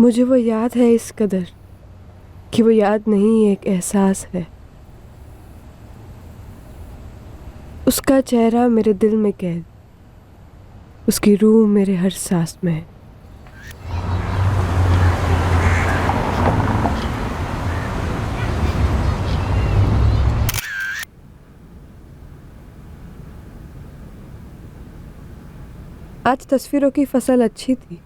मुझे वो याद है इस कदर कि वो याद नहीं एक एहसास है। उसका चेहरा मेरे दिल में कैद, उसकी रूह मेरे हर सांस में है। आज तस्वीरों की फसल अच्छी थी।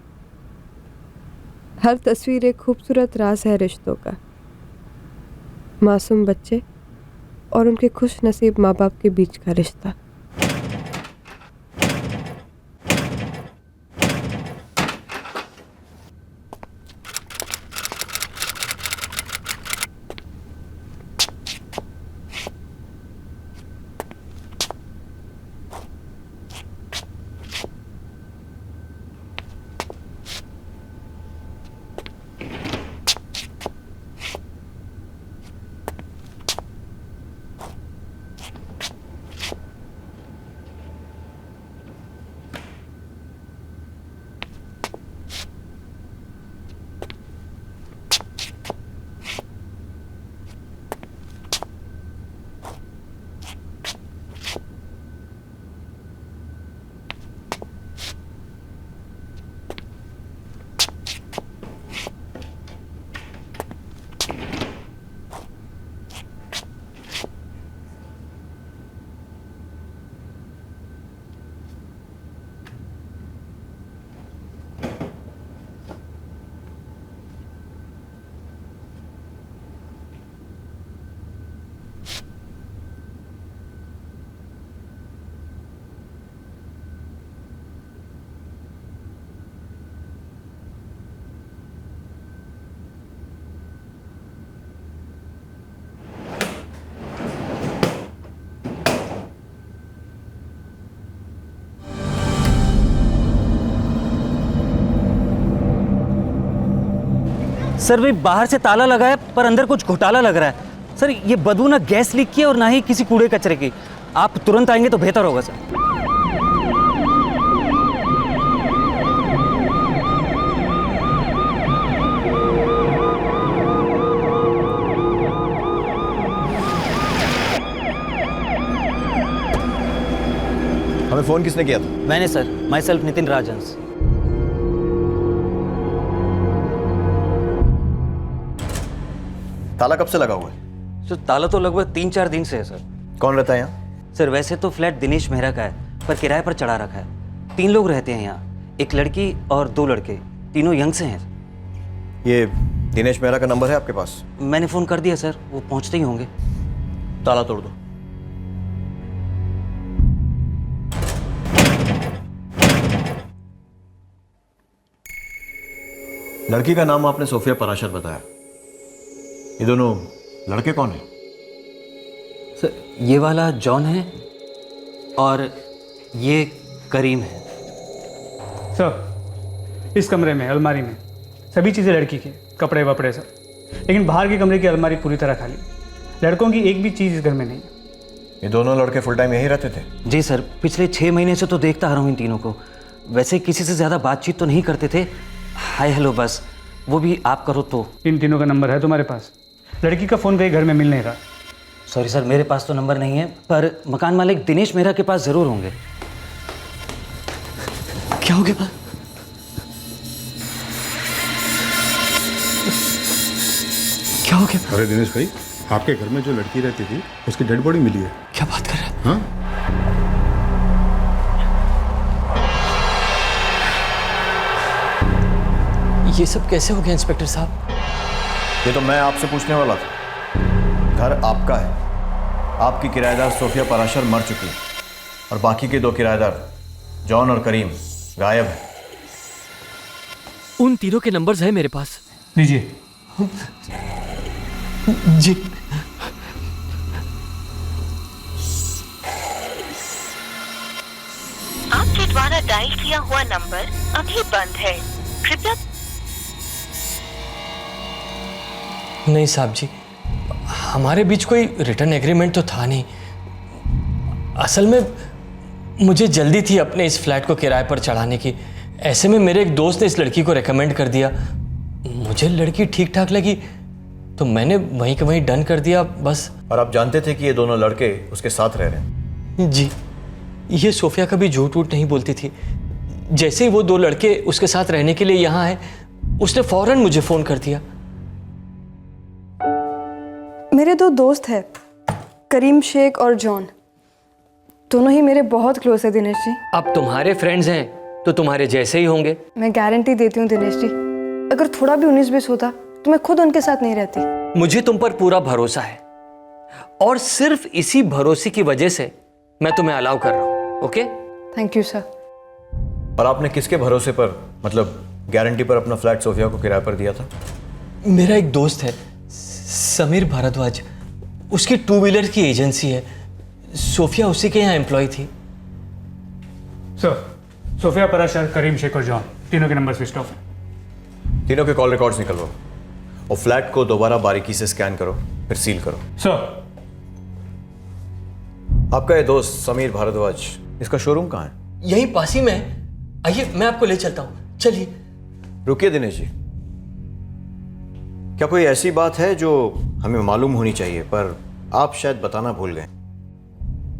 हर तस्वीर एक खूबसूरत राज है रिश्तों का। मासूम बच्चे और उनके खुश नसीब माँ बाप के बीच का रिश्ता। सर, भाई बाहर से ताला लगा है पर अंदर कुछ घोटाला लग रहा है। सर, ये बदबू ना गैस लीक की है और ना ही किसी कूड़े कचरे की। आप तुरंत आएंगे तो बेहतर होगा सर। हमें फोन किसने किया था? मैंने सर, माई सेल्फ नितिन राजहंस। ताला कब से लगा हुआ है? सर, ताला तो लगभग 3-4 दिन से है सर। कौन रहता है यहाँ? सर, वैसे तो फ्लैट दिनेश मेहरा का है पर किराए पर चढ़ा रखा है। 3 लोग रहते हैं यहाँ, एक लड़की और 2 लड़के, तीनों यंग से हैं। ये दिनेश मेहरा का नंबर है आपके पास? मैंने फ़ोन कर दिया सर, वो पहुँचते ही होंगे। ताला तोड़ दो। लड़की का नाम आपने सोफिया पराशर बताया। ये दोनों लड़के कौन हैं? सर, ये वाला जॉन है और ये करीम है। सर, इस कमरे में अलमारी में सभी चीज़ें लड़की की, कपड़े वपड़े सब, लेकिन बाहर के कमरे की अलमारी पूरी तरह खाली। लड़कों की एक भी चीज़ इस घर में नहीं है। ये दोनों लड़के फुल टाइम यहीं रहते थे? जी सर, पिछले 6 महीने से तो देखता आ रहा हूँ इन तीनों को। वैसे किसी से ज़्यादा बातचीत तो नहीं करते थे, हाय हेलो बस, वो भी आप करो तो। इन तीनों का नंबर है तुम्हारे पास? लड़की का फ़ोन कहीं घर में मिल नहीं रहा। सॉरी सर, मेरे पास तो नंबर नहीं है, पर मकान मालिक दिनेश मेहरा के पास ज़रूर होंगे। क्या हो गया? क्या हो गया? अरे दिनेश भाई, आपके घर में जो लड़की रहती थी उसकी डेड बॉडी मिली है। क्या बात कर रहे हैं? हाँ? ये सब कैसे हो गया इंस्पेक्टर साहब? ये तो मैं आपसे पूछने वाला था। घर आपका है, आपकी किराएदार सोफिया पराशर मर चुकी है और बाकी के 2 किराएदार जॉन और करीम गायब है। उन तीनों के नंबर्स हैं मेरे पास। लीजिए। जी। आपके द्वारा डायल किया हुआ नंबर अभी बंद है, कृपया। नहीं साहब जी, हमारे बीच कोई रिटर्न एग्रीमेंट तो था नहीं। असल में मुझे जल्दी थी अपने इस फ्लैट को किराए पर चढ़ाने की। ऐसे में मेरे एक दोस्त ने इस लड़की को रेकमेंड कर दिया। मुझे लड़की ठीक ठाक लगी तो मैंने वहीं के वहीं डन कर दिया बस। और आप जानते थे कि ये दोनों लड़के उसके साथ रह रहे हैं? जी, ये सोफिया कभी झूठ वूठ नहीं बोलती थी। जैसे ही वो दो लड़के उसके साथ रहने के लिए यहाँ आए, उसने फौरन मुझे फ़ोन कर दिया। मेरे दो दोस्त हैं, करीम शेख और जॉन। दोनों ही मेरे बहुत क्लोज है दिनेश जी। अब तुम्हारे फ्रेंड्स हैं तो तुम्हारे जैसे ही होंगे। मैं गारंटी देती हूँ दिनेश जी, अगर थोड़ा भी 19-20 होता तो मैं खुद उनके साथ नहीं रहती। मुझे तुम पर पूरा भरोसा है और सिर्फ इसी भरोसे की वजह से मैं तुम्हें अलाउ कर रहा हूँ। ओके? Thank you sir. और आपने किसके भरोसे पर, मतलब गारंटी पर अपना फ्लैट सोफिया को किराए पर दिया था? मेरा एक दोस्त है समीर भारद्वाज, उसकी 2 व्हीलर की एजेंसी है। सोफिया उसी के यहाँ एम्प्लॉय थी। सर, सोफिया पराशर, करीम शेख और जॉन, तीनों के नंबर स्विच ऑफ है। तीनों के कॉल रिकॉर्ड्स निकलवाओ और फ्लैट को दोबारा बारीकी से स्कैन करो, फिर सील करो। सर, आपका ये दोस्त समीर भारद्वाज, इसका शोरूम कहाँ है? यहीं पास ही में है। आइए मैं आपको ले चलता हूँ, चलिए। रुकिए दिनेश जी, क्या कोई ऐसी बात है जो हमें मालूम होनी चाहिए पर आप शायद बताना भूल गए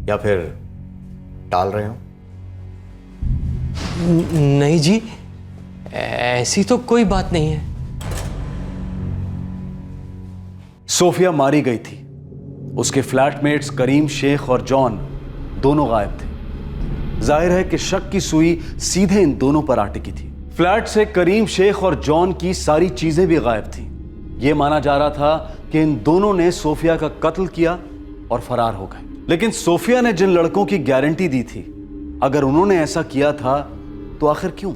या फिर टाल रहे हो? नहीं जी, ऐसी तो कोई बात नहीं है। सोफिया मारी गई थी। उसके फ्लैटमेट्स करीम शेख और जॉन दोनों गायब थे। जाहिर है कि शक की सुई सीधे इन दोनों पर आ टिकी थी। फ्लैट से करीम शेख और जॉन की सारी चीजें भी गायब थी। यह माना जा रहा था कि इन दोनों ने सोफिया का कत्ल किया और फरार हो गए। लेकिन सोफिया ने जिन लड़कों की गारंटी दी थी, अगर उन्होंने ऐसा किया था तो आखिर क्यों?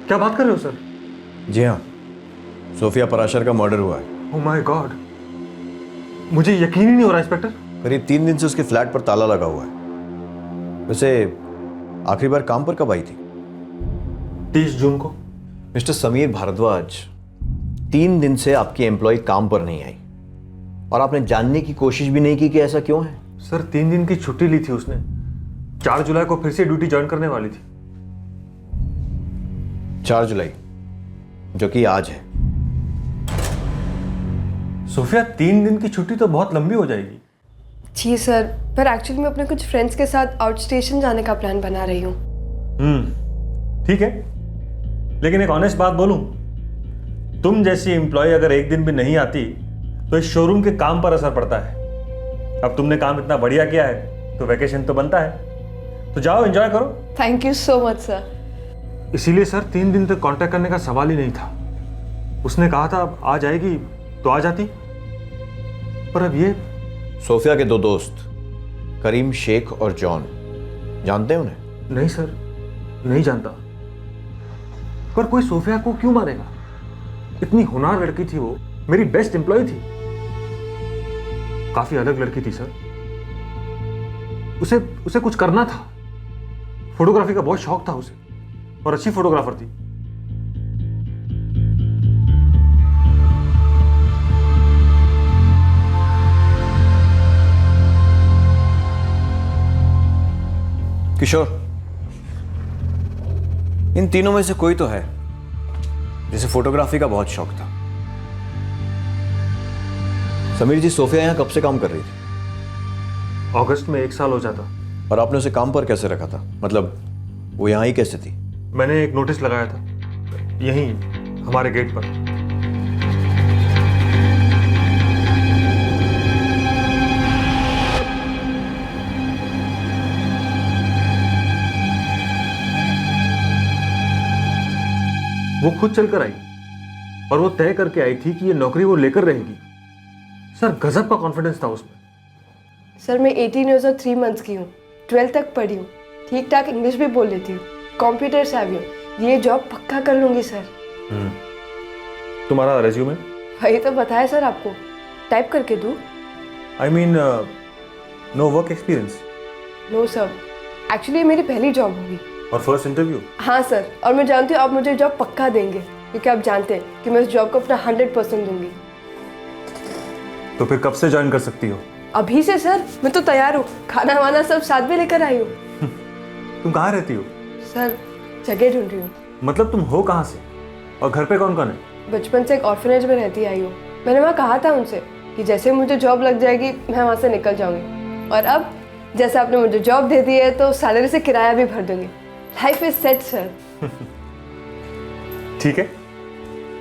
क्या बात कर रहे हो सर? जी हाँ, सोफिया पराशर का मर्डर हुआ है। ओह माय गॉड, मुझे यकीन ही नहीं हो रहा इंस्पेक्टर। करीब 3 दिन से उसके फ्लैट पर ताला लगा हुआ है। वैसे आखिरी बार काम पर कब आई थी? 30 जून को। मिस्टर समीर भारद्वाज, 3 दिन से आपकी एम्प्लॉय काम पर नहीं आई और आपने जानने की कोशिश भी नहीं की कि ऐसा क्यों है? सर 3 दिन की छुट्टी ली थी उसने। 4 जुलाई को फिर से ड्यूटी ज्वाइन करने वाली थी। 4 जुलाई, जो कि आज है। सोफिया 3 दिन की छुट्टी तो बहुत लंबी हो जाएगी। जी सर, पर एक्चुअली मैं अपने कुछ फ्रेंड्स के साथ आउट स्टेशन जाने का प्लान बना रही हूँ। ठीक है, लेकिन एक ऑनेस्ट बात बोलूं, तुम जैसी एम्प्लॉय अगर एक दिन भी नहीं आती तो इस शोरूम के काम पर असर पड़ता है। अब तुमने काम इतना बढ़िया किया है तो वैकेशन तो बनता है, तो जाओ एंजॉय करो। Thank you so much sir. इसीलिए सर 3 दिन तक कांटेक्ट करने का सवाल ही नहीं था। उसने कहा था अब आ जाएगी तो आ जाती, पर अब ये। सोफिया के 2 दोस्त करीम शेख और जॉन, जानते हैं उन्हें? नहीं सर, नहीं जानता। पर कोई सोफिया को क्यों मारेगा? इतनी होनहार लड़की थी वो, मेरी बेस्ट एम्प्लॉय थी। काफी अलग लड़की थी सर। उसे कुछ करना था। फोटोग्राफी का बहुत शौक था उसे और अच्छी फोटोग्राफर थी। किशोर, इन तीनों में से कोई तो है जिसे फोटोग्राफी का बहुत शौक था। समीर जी, सोफिया यहां कब से काम कर रही थी? अगस्त में 1 साल हो जाता। और आपने उसे काम पर कैसे रखा था? मतलब वो यहां ही कैसे थी? मैंने एक नोटिस लगाया था यहीं हमारे गेट पर। वो खुद चलकर आई और वो तय करके आई थी कि ये नौकरी वो लेकर रहेगी। सर गजब का कॉन्फिडेंस था उसमें। सर मैं 18 ईयर्स और 3 मंथ्स की हूँ, 12th तक पढ़ी हूँ, ठीक ठाक इंग्लिश भी बोल लेती हूँ, कंप्यूटर savvy हूँ। ये जॉब पक्का कर लूँगी सर। तुम्हारा रेज्यूमे? वही तो बताया सर आपको, टाइप करके दूँ? I mean no work experience? No sir, actually ये मेरी पहली जॉब होगी। और फर्स्ट इंटरव्यू? हाँ सर, और मैं जानती हूँ आप मुझे जॉब पक्का देंगे। क्योंकि आप जानते हैं कि मैं उस जॉब को अपना 100% दूंगी। तो फिर कब से ज्वाइन कर सकती हो? अभी से सर, मैं तो तैयार हूँ, खाना वाना सब साथ में लेकर आई हूँ। तुम कहाँ रहती हो? सर जगह ढूंढ रही हूँ। मतलब तुम हो कहाँ से और घर पे कौन कौन है? बचपन से एक ऑर्फनेज में रहती आई हूँ। मैंने वहाँ कहा था उनसे कि जैसे मुझे जॉब लग जाएगी मैं वहाँ से निकल जाऊंगी, और अब जैसे आपने मुझे जॉब दे दी है तो सैलरी से किराया भी भर दूंगी। Life is set sir. ठीक है,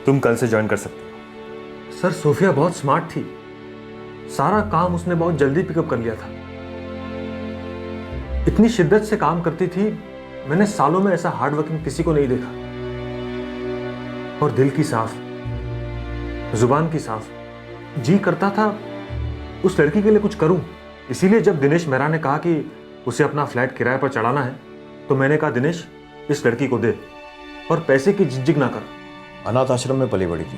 तुम कल से ज्वाइन कर सकते हो। सर सोफिया बहुत स्मार्ट थी, सारा काम उसने बहुत जल्दी पिकअप कर लिया था। इतनी शिद्दत से काम करती थी, मैंने सालों में ऐसा हार्ड वर्किंग किसी को नहीं देखा। और दिल की साफ, जुबान की साफ, जी करता था उस लड़की के लिए कुछ करूं। इसीलिए जब दिनेश मेहरा ने कहा कि उसे अपना फ्लैट किराए पर चढ़ाना है, तो मैंने कहा दिनेश इस लड़की को दे और पैसे की झिझक ना कर। अनाथ आश्रम में पली बड़ी थी।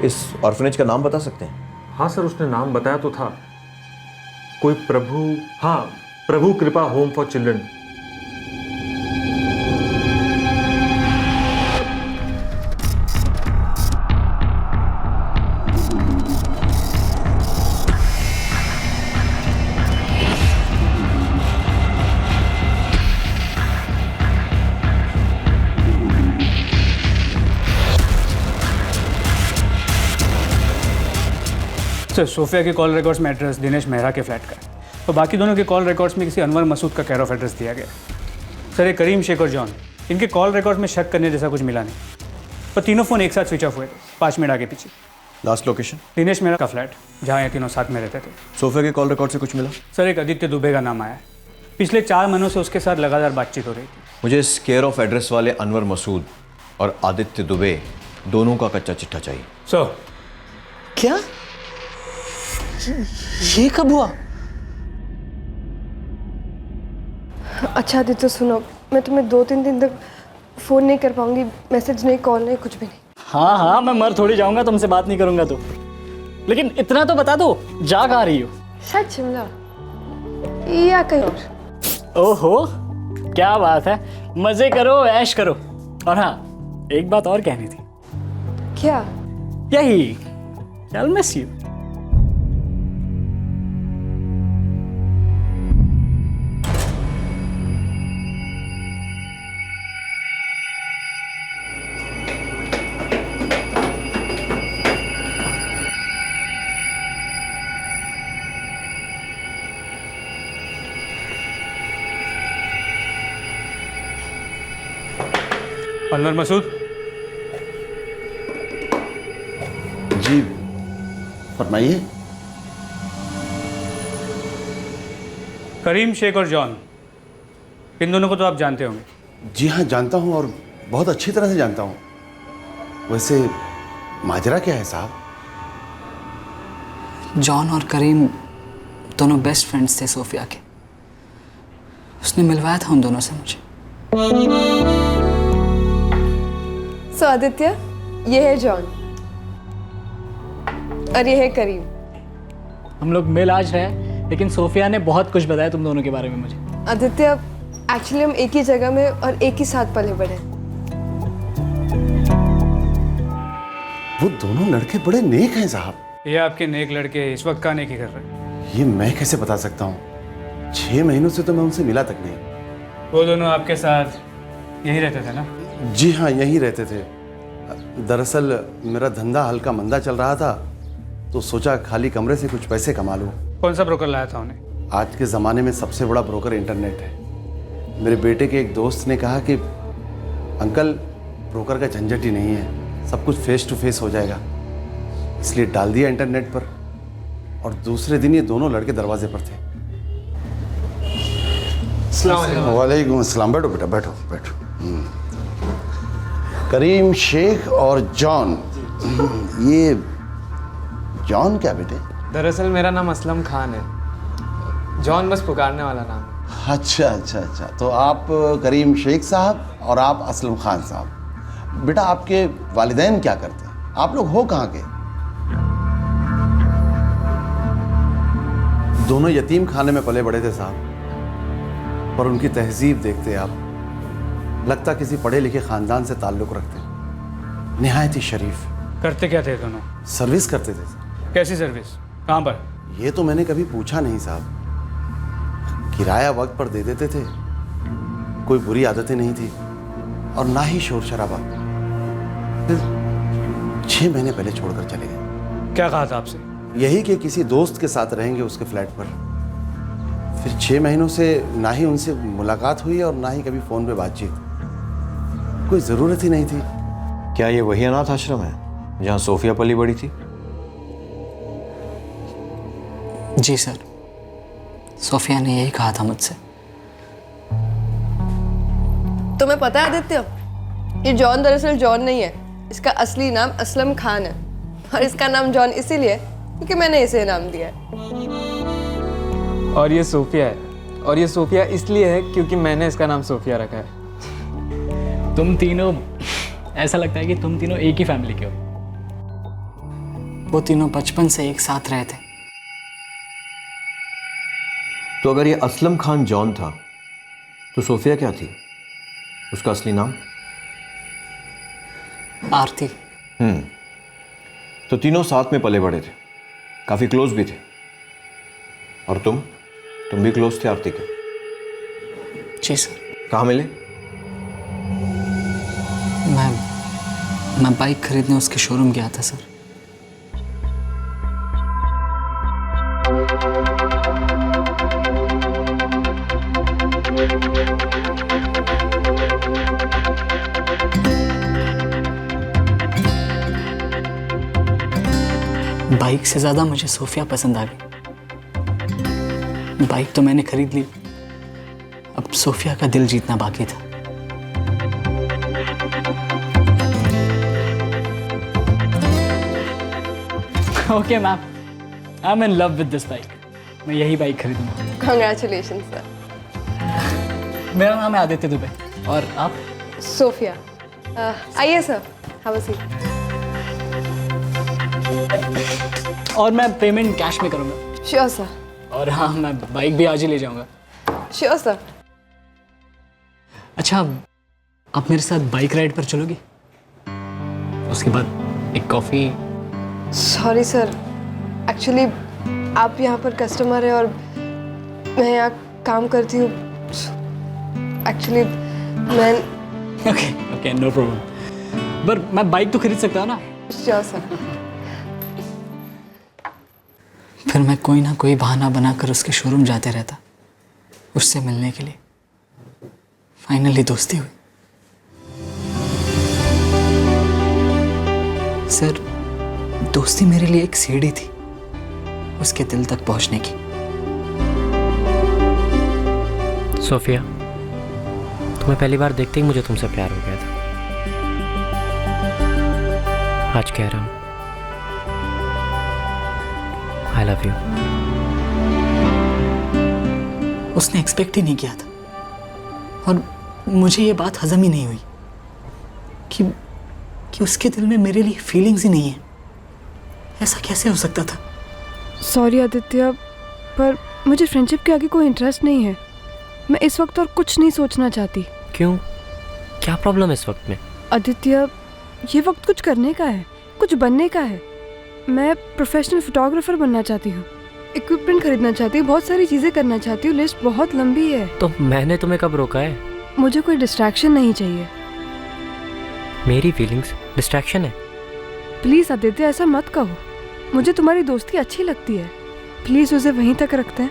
इस ऑर्फनेज का नाम बता सकते हैं? हाँ सर, उसने नाम बताया तो था, कोई Prabhu Kripa home for children. Sir Sophia के कॉल रिकॉर्ड्स में एड्रेस दिनेश मेहरा के फ्लैट का है, तो बाकी दोनों के कॉल रिकॉर्ड्स में किसी अनवर मसूद का केयर ऑफ एड्रेस दिया गया। सर ये करीम शेख और जॉन, इनके कॉल रिकॉर्ड में शक करने जैसा कुछ मिला नहीं, पर तीनों फ़ोन एक साथ स्विच ऑफ हुए थे 5 मिनट आगे पीछे। Last location? दिनेश मेहरा का फ्लैट, जहाँ ये तीनों साथ में रहते थे। सोफिया के कॉल रिकॉर्ड से कुछ मिला? सर एक आदित्य दुबे का नाम आया है, पिछले 4 महीनों से उसके साथ लगातार बातचीत हो रही थी। मुझे इस केयर ऑफ एड्रेस वाले अनवर मसूद और आदित्य दुबे दोनों का कच्चा चिट्ठा चाहिए। सर क्या? ये कब हुआ? अच्छा आदित्य सुनो, मैं तुम्हें 2-3 दिन तक फ़ोन नहीं कर पाऊंगी, मैसेज नहीं, कॉल नहीं, कुछ भी नहीं। हाँ मैं मर थोड़ी जाऊंगा तुमसे बात नहीं करूंगा तो, लेकिन इतना तो बता दो जा कहाँ रही हो? शायद शिमला या कहीं और। ओहो क्या बात है, मजे करो ऐश करो। और हाँ एक बात और कहनी थी। क्या? यही I'll miss you। Anwar Masood, जी फरमाइए। करीम शेख और जॉन, इन दोनों को तो आप जानते होंगे। जी हाँ जानता हूँ, और बहुत अच्छी तरह से जानता हूँ। वैसे माजरा क्या है साहब? जॉन और करीम दोनों बेस्ट फ्रेंड्स थे सोफिया के। उसने मिलवाया था उन दोनों से मुझे। सो आदित्य, ये है जॉन और ये है करीम। हम लोग मिल आज रहे, लेकिन सोफिया ने बहुत कुछ बताया तुम दोनों के बारे में मुझे। आदित्य एक्चुअली हम एक ही जगह में और एक ही साथ पले बड़े। वो दोनों लड़के बड़े नेक हैं साहब। ये आपके नेक लड़के इस वक्त कहाँ नेकी कर रहे हैं? ये मैं कैसे बता सकता हूँ? 6 महीनों से तो मैं उनसे मिला तक नहीं। वो दोनों आपके साथ यहीं रहते थे ना? जी हाँ यहीं रहते थे। दरअसल मेरा धंधा हल्का मंदा चल रहा था, तो सोचा खाली कमरे से कुछ पैसे कमा लूँ। कौन सा ब्रोकर लाया था उन्हें? आज के ज़माने में सबसे बड़ा ब्रोकर इंटरनेट है। मेरे बेटे के एक दोस्त ने कहा कि अंकल ब्रोकर का झंझट ही नहीं है, सब कुछ फेस टू फेस हो जाएगा, इसलिए डाल दिया इंटरनेट पर। और दूसरे दिन ये दोनों लड़के दरवाजे पर थे। वालेकुम अस्सलाम। बैठो बेटा, बैठो बैठो। करीम शेख और जॉन। ये जॉन क्या बेटे? दरअसल मेरा नाम असलम खान है, जॉन बस पुकारने वाला नाम है। अच्छा अच्छा अच्छा, तो आप करीम शेख साहब और आप असलम खान साहब। बेटा आपके वालिदैन क्या करते हैं? आप लोग हो कहाँ के? दोनों यतीम खाने में पले बड़े थे साहब, पर उनकी तहजीब देखते आप लगता किसी पढ़े लिखे खानदान से ताल्लुक़ रखते। निहायत ही शरीफ। करते क्या थे दोनों? सर्विस करते थे सर। कैसी सर्विस? कहाँ पर? ये तो मैंने कभी पूछा नहीं साहब। किराया वक्त पर दे देते थे, कोई बुरी आदतें नहीं थी और ना ही शोर शराबा। फिर 6 महीने पहले छोड़कर चले गए। क्या कहा था आपसे? यही कि किसी दोस्त के साथ रहेंगे उसके फ्लैट पर। फिर 6 महीनों से ना ही उनसे मुलाकात हुई और ना ही कभी फोन पे बातचीत। कोई जरूरत ही नहीं थी। क्या ये वही अनाथ आश्रम है जहाँ सोफिया पली बड़ी थी? जी सर, सोफिया ने यही कहा था मुझसे। तुम्हें पता है आदित्य, ये जॉन दरअसल जॉन नहीं है, इसका असली नाम असलम खान है। और इसका नाम जॉन इसीलिए क्योंकि मैंने इसे नाम दिया है। और ये सोफिया है, और ये सोफिया इसलिए है क्योंकि मैंने इसका नाम सोफिया रखा है। तुम तीनों, ऐसा लगता है कि तुम तीनों एक ही फैमिली के हो। वो तीनों बचपन से एक साथ रहे थे। तो अगर ये असलम खान जॉन था तो सोफिया क्या थी? उसका असली नाम? आरती। तो तीनों साथ में पले बड़े थे, काफी क्लोज भी थे। और तुम भी क्लोज थे आरती के? जी सर। कहाँ मिले? मैं बाइक खरीदने उसके शोरूम गया था सर। बाइक से ज्यादा मुझे सोफिया पसंद आ गई। बाइक तो मैंने खरीद ली, अब सोफिया का दिल जीतना बाकी था। Okay ma'am, I am in love with this bike. मैं यही बाइक खरीदूंगा। Congratulations sir. मेरा नाम है आदित्य दुबे। और आप? सोफिया। आइए सर, हैव अ सीट। और मैं पेमेंट कैश में करूंगा। Sure sir. और हाँ, मैं बाइक भी आज ही ले जाऊंगा। Sure sir. अच्छा, आप मेरे साथ बाइक राइड पर चलोगी? उसके बाद एक कॉफ़ी। सॉरी सर, एक्चुअली आप यहाँ पर कस्टमर है और मैं यहाँ काम करती हूँ। एक्चुअली मैं ओके, नो प्रॉब्लम। पर मैं बाइक तो खरीद सकता हूँ ना? Sure sir. फिर मैं कोई ना कोई बहाना बनाकर उसके शोरूम जाते रहता, उससे मिलने के लिए। फाइनली दोस्ती हुई। सर, दोस्ती मेरे लिए एक सीढ़ी थी उसके दिल तक पहुंचने की। सोफिया, तुम्हें पहली बार देखते ही मुझे तुमसे प्यार हो गया था। आज कह रहा हूं, आई लव यू। उसने एक्सपेक्ट ही नहीं किया था और मुझे ये बात हजम ही नहीं हुई कि उसके दिल में मेरे लिए फीलिंग्स ही नहीं है। ऐसा कैसे हो सकता था? सॉरी आदित्य, पर मुझे फ्रेंडशिप के आगे कोई इंटरेस्ट नहीं है। मैं इस वक्त और कुछ नहीं सोचना चाहती। क्यों? क्या प्रॉब्लम है इस वक्त में? आदित्य, ये वक्त कुछ करने का है, कुछ बनने का है। मैं प्रोफेशनल फोटोग्राफर बनना चाहती हूँ, इक्विपमेंट खरीदना चाहती हूँ, बहुत सारी चीज़ें करना चाहती हूँ। लिस्ट बहुत लंबी है। तो मैंने तुम्हें कब रोका है? मुझे कोई डिस्ट्रैक्शन नहीं चाहिए। मेरी फीलिंग्स डिस्ट्रैक्शन है? प्लीज़ आदित्य, ऐसा मत कहो। मुझे तुम्हारी दोस्ती अच्छी लगती है। प्लीज़ उसे वहीं तक रखते हैं।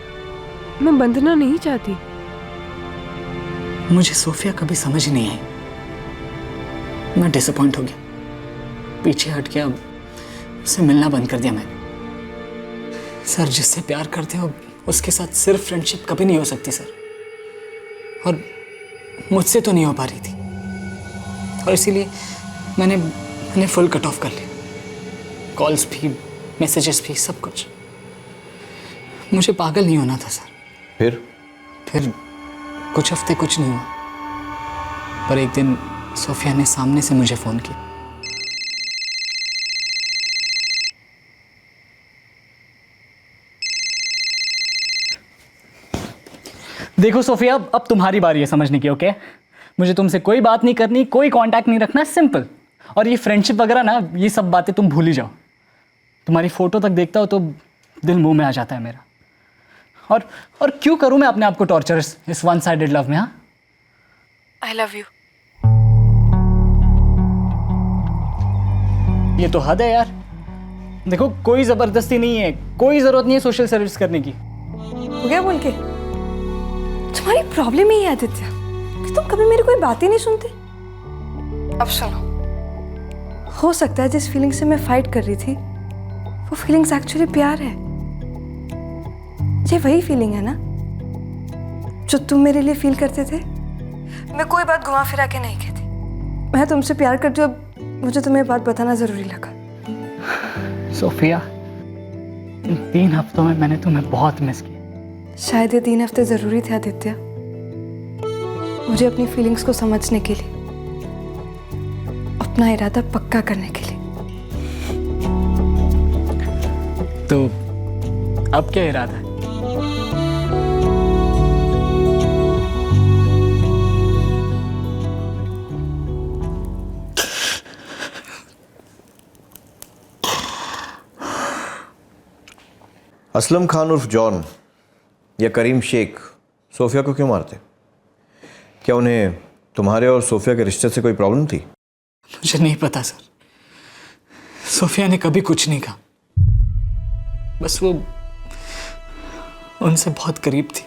मैं बंधना नहीं चाहती। मुझे सोफिया कभी समझ ही नहीं आई। मैं डिसअपॉइंट हो गया, पीछे हट गया, उससे मिलना बंद कर दिया मैंने। सर, जिससे प्यार करते हो उसके साथ सिर्फ फ्रेंडशिप कभी नहीं हो सकती सर, और मुझसे तो नहीं हो पा रही थी। और इसीलिए मैंने फुल कट ऑफ कर लिया। कॉल्स भी, मैसेजेस भी, सब कुछ। मुझे पागल नहीं होना था सर। फिर कुछ हफ्ते कुछ नहीं हुआ, पर एक दिन सोफिया ने सामने से मुझे फ़ोन किया। देखो सोफिया, अब तुम्हारी बारी है समझने की। ओके, मुझे तुमसे कोई बात नहीं करनी, कोई कांटेक्ट नहीं रखना, सिंपल। और ये फ्रेंडशिप वगैरह ना, ये सब बातें तुम भूल ही जाओ। तुम्हारी फ़ोटो तक देखता हो तो दिल मुंह में आ जाता है मेरा। और क्यों करूं मैं अपने आप को टॉर्चर इस वन साइडेड लव में? हाँ, आई लव यू। ये तो हद है यार। देखो, कोई ज़बरदस्ती नहीं है, कोई ज़रूरत नहीं है सोशल सर्विस करने की। हो गया बोल के? तुम्हारी प्रॉब्लम ही है आदित्य कि तुम कभी मेरी कोई बात ही नहीं सुनते। अब सुनो, हो सकता है जिस फीलिंग से मैं फाइट कर रही थी वो फीलिंग्स एक्चुअली प्यार है। ये वही फीलिंग है ना जो तुम मेरे लिए फील करते थे। मैं कोई बात घुमा फिरा के नहीं कहती, मैं तुमसे प्यार करती हूँ। अब मुझे तुम्हें बात बताना जरूरी लगा। सोफिया, इन 3 हफ्तों में मैंने तुम्हें बहुत मिस किया। शायद ये 3 हफ्ते जरूरी थे आदित्य, मुझे अपनी फीलिंग्स को समझने के लिए, अपना इरादा पक्का करने के लिए। तो अब क्या इरादा है? असलम खान उर्फ जॉन या करीम शेख सोफिया को क्यों मारते? क्या उन्हें तुम्हारे और सोफिया के रिश्ते से कोई प्रॉब्लम थी? मुझे नहीं पता सर। सोफिया ने कभी कुछ नहीं कहा, बस वो उनसे बहुत करीब थी।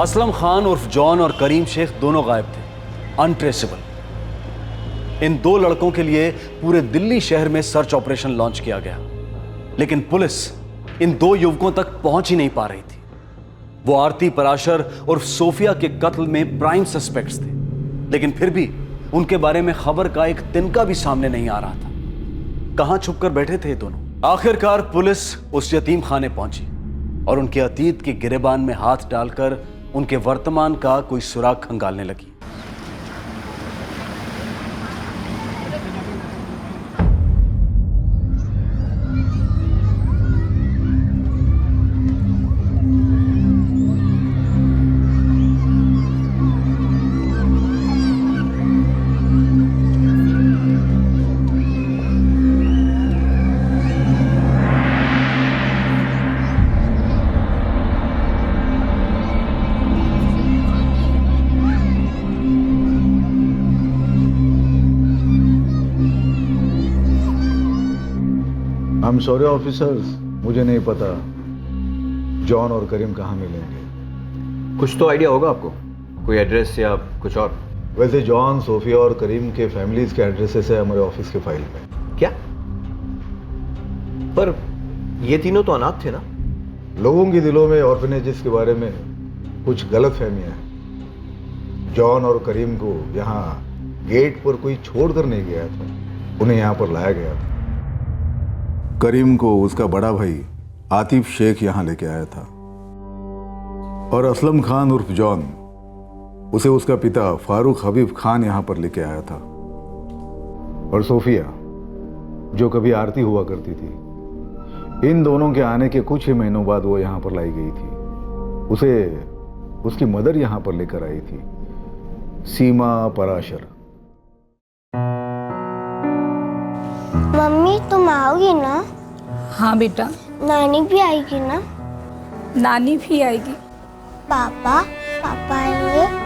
असलम खान उर्फ जॉन और करीम शेख दोनों गायब थे, अनट्रेसेबल। इन 2 लड़कों के लिए पूरे दिल्ली शहर में सर्च ऑपरेशन लॉन्च किया गया, लेकिन पुलिस इन 2 युवकों तक पहुंच ही नहीं पा रही थी। वो आरती पराशर उर्फ सोफिया के कत्ल में प्राइम सस्पेक्ट्स थे, लेकिन फिर भी उनके बारे में खबर का एक तिनका भी सामने नहीं आ रहा था। कहां छुपकर बैठे थे ये दोनों? आखिरकार पुलिस उस यतीम खाने पहुंची और उनके अतीत के गिरेबान में हाथ डालकर उनके वर्तमान का कोई सुराग खंगालने लगी। I'm sorry ऑफिसर्स, मुझे नहीं पता जॉन और करीम कहाँ मिलेंगे। कुछ तो आइडिया होगा आपको, कोई एड्रेस या कुछ और? वैसे जॉन, सोफिया और करीम के फैमिलीज के एड्रेसेस है हमारे ऑफिस के फाइल में। क्या? पर ये तीनों तो अनाथ थे ना? लोगों के दिलों में ऑर्फनेजेस के बारे में कुछ गलत फहमियाँ हैं। जॉन और करीम को यहाँ गेट पर कोई छोड़ कर नहीं गया था, उन्हें यहाँ पर लाया गया था। करीम को उसका बड़ा भाई आतिफ शेख यहाँ लेके आया था और असलम खान उर्फ जॉन उसे उसका पिता फारूक हबीब खान यहाँ पर लेके आया था। और सोफिया जो कभी आरती हुआ करती थी, इन दोनों के आने के कुछ ही महीनों बाद वो यहाँ पर लाई गई थी। उसे उसकी मदर यहाँ पर लेकर आई थी, सीमा पराशर। मम्मी तुम आओगी ना? हाँ बेटा। नानी भी आएगी ना? नानी भी आएगी। पापा पापा आएंगे?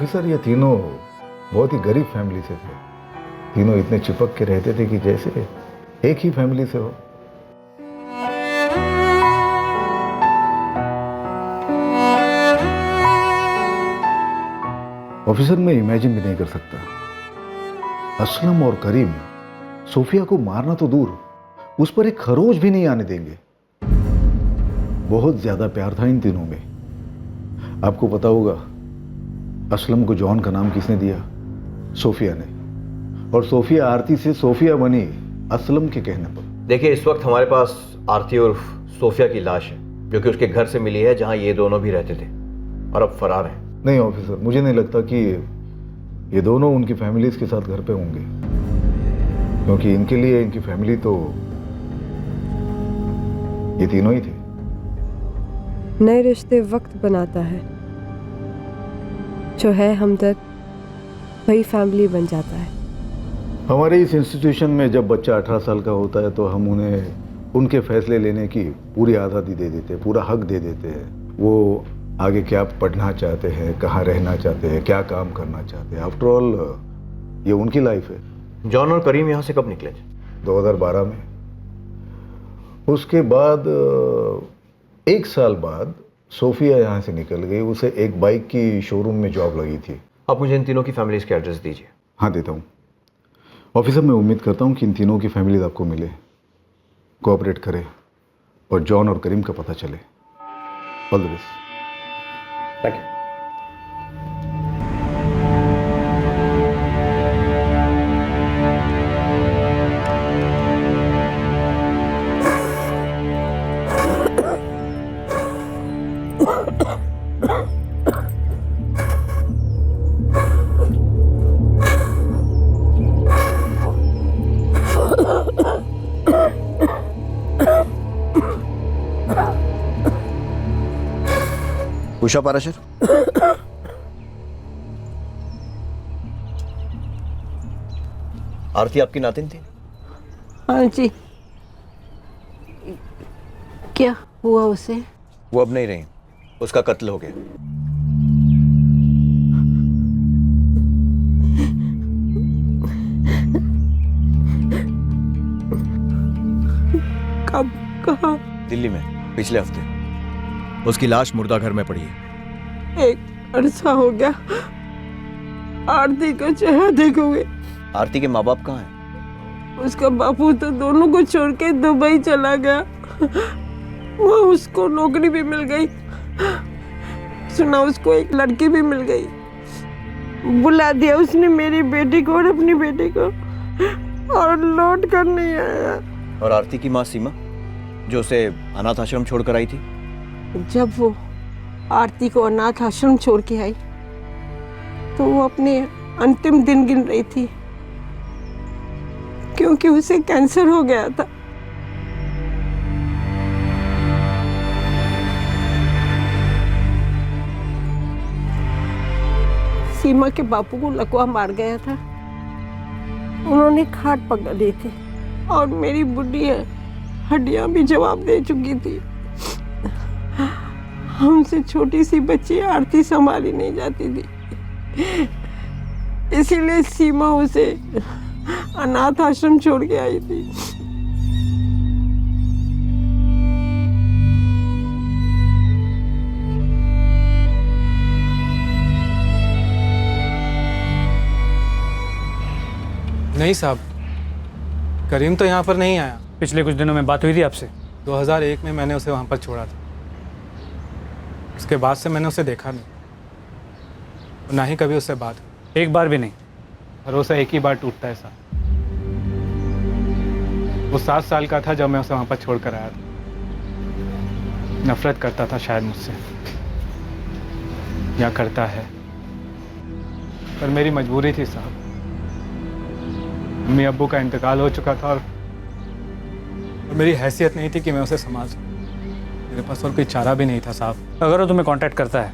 ऑफिसर, ये तीनों बहुत ही गरीब फैमिली से थे। तीनों इतने चिपक के रहते थे कि जैसे एक ही फैमिली से हो। ऑफिसर, मैं इमेजिन भी नहीं कर सकता, असलम और करीम सोफिया को मारना तो दूर, उस पर एक खरोच भी नहीं आने देंगे। बहुत ज्यादा प्यार था इन तीनों में। आपको पता होगा असलम को जॉन का नाम किसने दिया? सोफिया ने। और सोफिया आरती से सोफिया बनी असलम के कहने पर। देखिए, इस वक्त हमारे पास आरती और सोफिया की लाश है, जो कि उसके घर से मिली है, जहां ये दोनों भी रहते थे, और अब फरार हैं। नहीं ऑफिसर, मुझे नहीं लगता कि ये दोनों उनकी फैमिलीज के साथ घर पे होंगे, क्योंकि इनके लिए इनकी फैमिली तो ये तीनों ही थे। नए रिश्ते वक्त बनाता है, जो है हमदर्द वही फैमिली बन जाता है। हमारे इस इंस्टीट्यूशन में जब बच्चा 18 साल का होता है तो हम उन्हें उनके फैसले लेने की पूरी आज़ादी दे देते हैं, पूरा हक दे देते हैं। वो आगे क्या पढ़ना चाहते हैं, कहाँ रहना चाहते हैं, क्या काम करना चाहते हैं। आफ्टर ऑल ये उनकी लाइफ है। जॉन और करीम यहाँ से कब निकले थे? 2012 में। उसके बाद 1 साल बाद सोफिया यहाँ से निकल गई। उसे एक बाइक की शोरूम में जॉब लगी थी। आप मुझे इन तीनों की फैमिलीज के एड्रेस दीजिए। हाँ, देता हूँ। ऑफिसर, मैं उम्मीद करता हूँ कि इन तीनों की फैमिलीज आपको मिले, कोऑपरेट करें और जॉन और करीम का पता चले। All the best. Thank you. Usha Parashar, Aarti आपकी नातिन थी? हाँ जी। क्या हुआ उसे? वो अब नहीं रही, उसका कत्ल हो गया। कब, कहाँ? दिल्ली में, पिछले हफ्ते। उसकी लाश मुर्दा घर में पड़ी है। एक अरसा हो गया आरती का चेहरा देखे हुए। आरती के माँ बाप कहाँ हैं? उसका बापू तो दोनों को छोड़ के दुबई चला गया। वहाँ उसको नौकरी भी मिल गई। सुना उसको एक लड़की भी मिल गई। बुला दिया उसने मेरी बेटी को और अपनी बेटी को, और लौट कर नहीं आया। और आरती की माँ सीमा, जो उसे अनाथ आश्रम छोड़कर आई थी? जब वो आरती को अनाथ आश्रम छोड़ के आई तो वो अपने अंतिम दिन गिन रही थी, क्योंकि उसे कैंसर हो गया था। सीमा के बापू को लकवा मार गया था। उन्होंने खाट पकड़ ली थी और मेरी बुढ़ी हड्डियां भी जवाब दे चुकी थी। हमसे छोटी सी बच्ची आरती संभाली नहीं जाती थी, इसीलिए सीमा उसे अनाथ आश्रम छोड़ के आई थी। नहीं साहब, करीम तो यहाँ पर नहीं आया। पिछले कुछ दिनों में बात हुई थी आपसे? 2001 में मैंने उसे वहाँ पर छोड़ा था। उसके बाद से मैंने उसे देखा नहीं, ना ही कभी उससे बात। एक बार भी नहीं? भरोसा एक ही बार टूटता है साहब। वो 7 साल का था जब मैं उसे वहाँ पर छोड़ कर आया था। नफरत करता था शायद मुझसे, या करता है, पर मेरी मजबूरी थी साहब। मम्मी अब्बू का इंतकाल हो चुका था और मेरी हैसियत नहीं थी कि मैं उसे संभाल सकूं। मेरे पास और कोई चारा भी नहीं था साहब। अगर वो तुम्हें कांटेक्ट करता है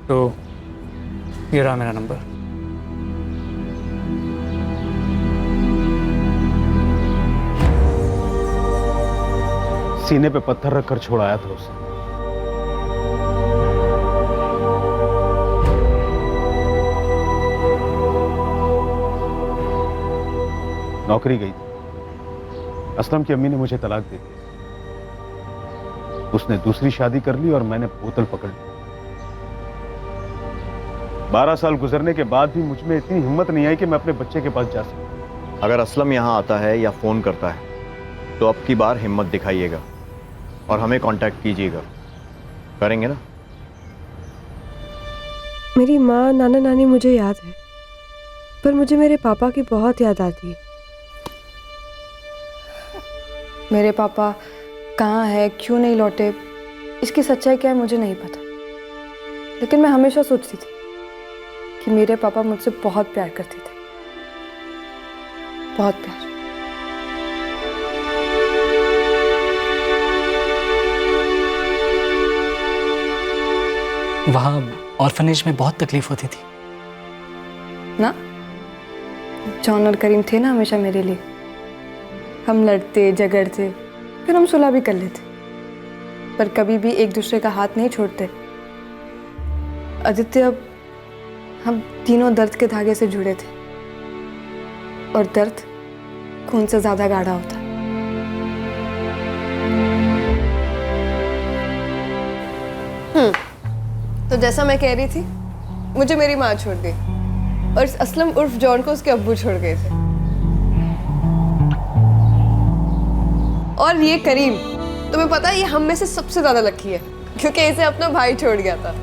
तो ये रहा मेरा नंबर। सीने पे पत्थर रखकर छोड़ाया था उसे। नौकरी गई थी। असलम की अम्मी ने मुझे तलाक दे दी। उसने दूसरी शादी कर ली और मैंने बोतल पकड़ ली। 12 साल गुजरने के बाद भी मुझ में इतनी हिम्मत नहीं आई कि मैं अपने बच्चे के पास जा सकूं। अगर असलम यहाँ आता है या फ़ोन करता है तो अब की बार हिम्मत दिखाइएगा और हमें कांटेक्ट कीजिएगा। करेंगे ना? मेरी माँ नाना नानी मुझे याद है, पर मुझे मेरे पापा की बहुत याद आती है। मेरे पापा कहाँ है, क्यों नहीं लौटे, इसकी सच्चाई क्या है मुझे नहीं पता, लेकिन मैं हमेशा सोचती थी कि मेरे पापा मुझसे बहुत प्यार करते थे, बहुत प्यार। वहाँ ऑर्फनेज में बहुत तकलीफ होती थी ना? जॉन और करीम थे ना हमेशा मेरे लिए। हम लड़ते झगड़ते, फिर हम सुलह भी कर लेते, पर कभी भी एक दूसरे का हाथ नहीं छोड़ते। आदित्य, अब हम तीनों दर्द के धागे से जुड़े थे, और दर्द खून से ज्यादा गाढ़ा होता। तो जैसा मैं कह रही थी, मुझे मेरी माँ छोड़ दी और इस असलम उर्फ जॉन को उसके अब्बू छोड़ गए थे। और ये करीम, तुम्हें पता है ये हम में से सबसे ज्यादा लकी है, क्योंकि इसे अपना भाई छोड़ गया था।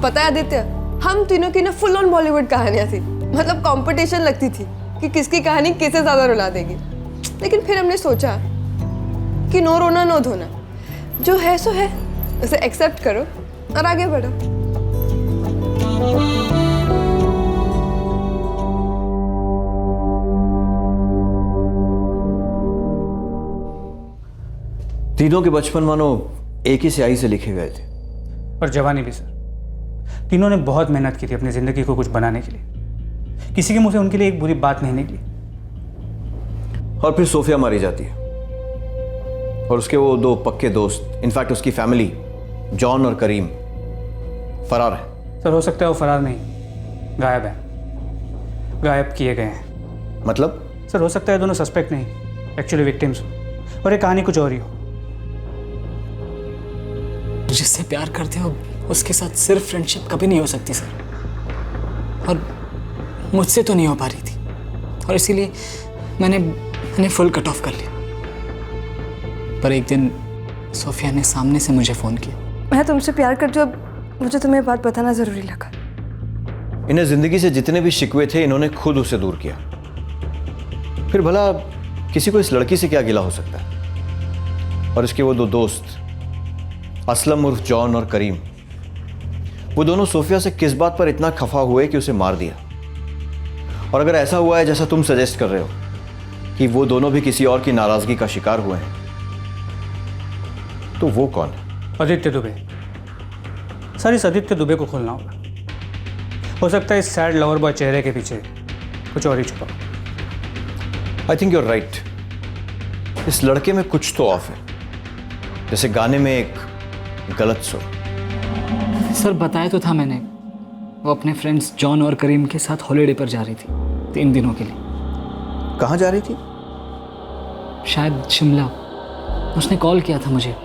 पता है आदित्य, हम तीनों की ना फुल ऑन बॉलीवुड कहानियां थी। मतलब कंपटीशन लगती थी कि किसकी कहानी किसे ज्यादा रुला देगी। लेकिन फिर हमने सोचा कि नो रोना नो धोना, जो है सो है, उसे एक्सेप्ट करो और आगे बढ़ो। तीनों के बचपन मानो एक ही स्याही से लिखे गए थे। और जवानी भी सर। तीनों ने बहुत मेहनत की थी अपनी ज़िंदगी को कुछ बनाने के लिए। किसी के मुंह से उनके लिए एक बुरी बात नहीं निकली। और फिर सोफिया मारी जाती है और उसके वो दो पक्के दोस्त, इनफैक्ट उसकी फैमिली, जॉन और करीम, फरार है। सर हो सकता है वो फरार नहीं, गायब है, गायब किए गए हैं। मतलब? सर हो सकता है दोनों सस्पेक्ट नहीं, एक्चुअली विक्टिम्स हो, और ये कहानी कुछ और ही हो। जिससे प्यार करते हो उसके साथ सिर्फ फ्रेंडशिप कभी नहीं हो सकती सर, और मुझसे तो नहीं हो पा रही थी, और इसीलिए मैंने फुल कट ऑफ कर लिया। पर एक दिन सोफिया ने सामने से मुझे फ़ोन किया। मैं तुमसे प्यार करती हूँ, मुझे तुम्हें बात बताना ज़रूरी लगा। इन्हें जिंदगी से जितने भी शिकवे थे इन्होंने खुद उसे दूर किया। फिर भला किसी को इस लड़की से क्या गिला हो सकता है? और इसके वो दो दोस्त, असलम उर्फ जॉन और करीम, वो दोनों सोफिया से किस बात पर इतना खफा हुए कि उसे मार दिया? और अगर ऐसा हुआ है जैसा तुम सजेस्ट कर रहे हो कि वो दोनों भी किसी और की नाराजगी का शिकार हुए हैं, तो वो कौन है? आदित्य दुबे। सर इस आदित्य दुबे को खोलना होगा। हो सकता है इस सैड लवर बॉय चेहरे के पीछे कुछ और ही छुपा। I think you are right. इस लड़के में कुछ तो ऑफ है, जैसे गाने में एक गलत सुर। सर बताया तो था मैंने, वो अपने फ्रेंड्स जॉन और करीम के साथ हॉलीडे पर जा रही थी 3 दिनों के लिए। कहाँ जा रही थी? शायद शिमला। उसने कॉल किया था मुझे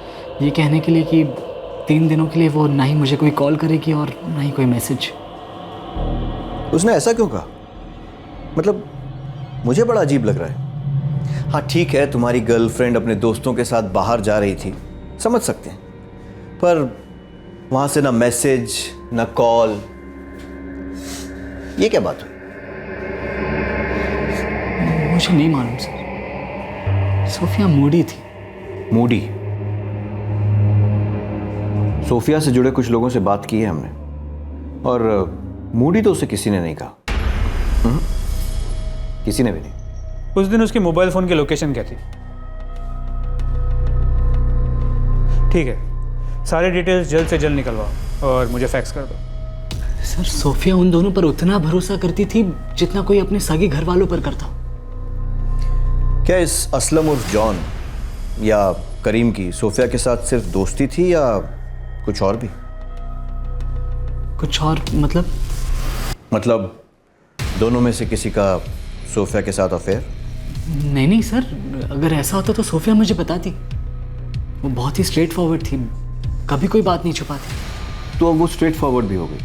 ये कहने के लिए कि 3 दिनों के लिए वो ना ही मुझे कोई कॉल करेगी और ना ही कोई मैसेज। उसने ऐसा क्यों कहा? मतलब मुझे बड़ा अजीब लग रहा है। हाँ ठीक है, तुम्हारी गर्लफ्रेंड अपने दोस्तों के साथ बाहर जा रही थी, समझ सकते हैं, पर वहाँ से ना मैसेज ना कॉल, ये क्या बात हुई? मुझे नहीं मालूम सर। सोफिया मूडी थी। मूडी? सोफिया से जुड़े कुछ लोगों से बात की है हमने, और मूडी तो उसे किसी ने नहीं कहा। किसी ने भी नहीं। उस दिन उसके मोबाइल फोन की लोकेशन क्या थी? ठीक है, सारे डिटेल्स जल्द से जल्द निकलवाओ और मुझे फैक्स कर दो। सर सोफिया उन दोनों पर उतना भरोसा करती थी जितना कोई अपने सगे घर वालों पर करता। क्या इस असलम उर्फ जॉन या करीम की सोफिया के साथ सिर्फ दोस्ती थी या कुछ और भी? कुछ और मतलब? मतलब दोनों में से किसी का सोफिया के साथ अफेयर? नहीं नहीं सर, अगर ऐसा होता तो सोफिया मुझे बताती। वो बहुत ही स्ट्रेट फॉरवर्ड थी, कभी कोई बात नहीं छुपाती। तो अब वो स्ट्रेट फॉरवर्ड भी हो गई,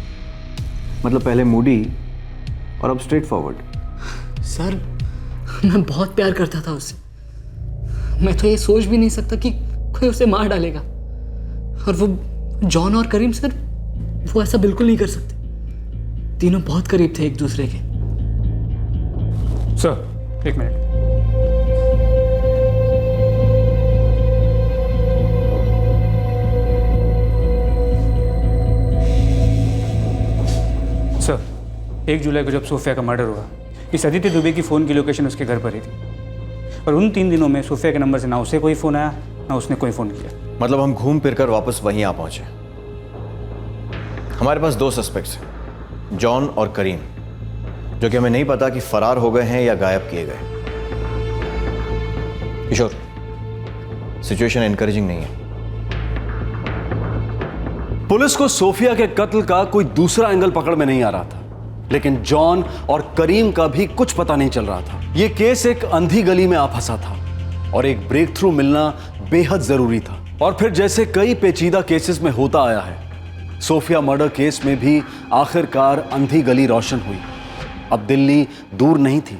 मतलब पहले मूडी और अब स्ट्रेट फॉरवर्ड। सर मैं बहुत प्यार करता था उससे, मैं तो ये सोच भी नहीं सकता कि कोई उसे मार डालेगा। और वो जॉन और करीम सर, वो ऐसा बिल्कुल नहीं कर सकते। तीनों बहुत करीब थे एक दूसरे के। सर एक मिनट। सर 1 जुलाई को जब सोफिया का मर्डर हुआ, इस अदिति दुबे की फ़ोन की लोकेशन उसके घर पर ही थी। और उन 3 दिनों में सोफिया के नंबर से ना उसे कोई फ़ोन आया, ना उसने कोई फ़ोन किया। मतलब हम घूम फिर कर वापस वहीं आ पहुंचे। हमारे पास 2 सस्पेक्ट्स हैं, जॉन और करीम, जो कि हमें नहीं पता कि फरार हो गए हैं या गायब किए गए। किशोर, सिचुएशन एनकरेजिंग नहीं है। पुलिस को सोफिया के कत्ल का कोई दूसरा एंगल पकड़ में नहीं आ रहा था, लेकिन जॉन और करीम का भी कुछ पता नहीं चल रहा था। यह केस एक अंधी गली में आ फंसा था और एक ब्रेक थ्रू मिलना बेहद जरूरी था। और फिर जैसे कई पेचीदा केसेस में होता आया है, सोफिया मर्डर केस में भी आखिरकार अंधी गली रोशन हुई। अब दिल्ली दूर नहीं थी।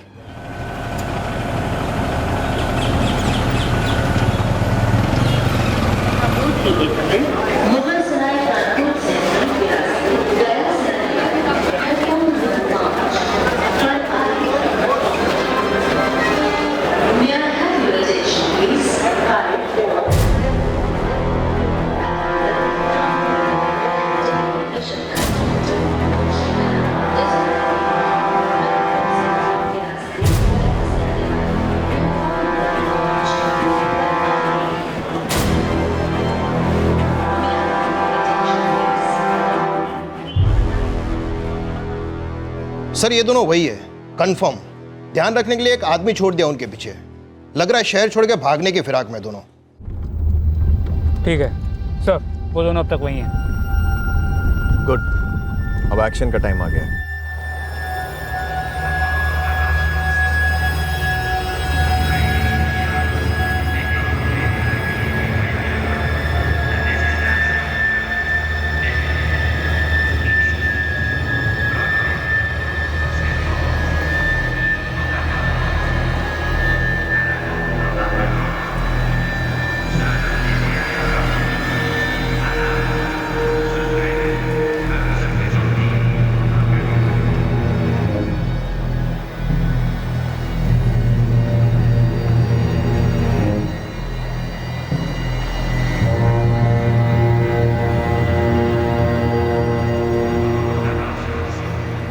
सर ये दोनों वही है, कंफर्म। ध्यान रखने के लिए एक आदमी छोड़ दिया उनके पीछे। लग रहा है शहर छोड़ के भागने की फिराक में दोनों। ठीक है सर, वो दोनों अब तक वही हैं। गुड, अब एक्शन का टाइम आ गया है।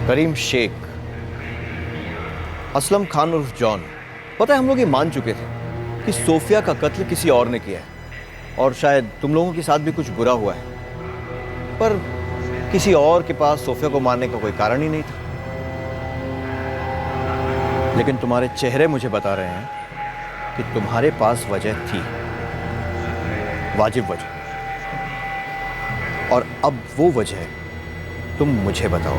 करीम शेख, असलम खान उर्फ जॉन। पता है हम लोग ये मान चुके थे कि सोफिया का कत्ल किसी और ने किया है और शायद तुम लोगों के साथ भी कुछ बुरा हुआ है, पर किसी और के पास सोफिया को मारने का कोई कारण ही नहीं था। लेकिन तुम्हारे चेहरे मुझे बता रहे हैं कि तुम्हारे पास वजह थी, वाजिब वजह। और अब वो वजह तुम मुझे बताओ।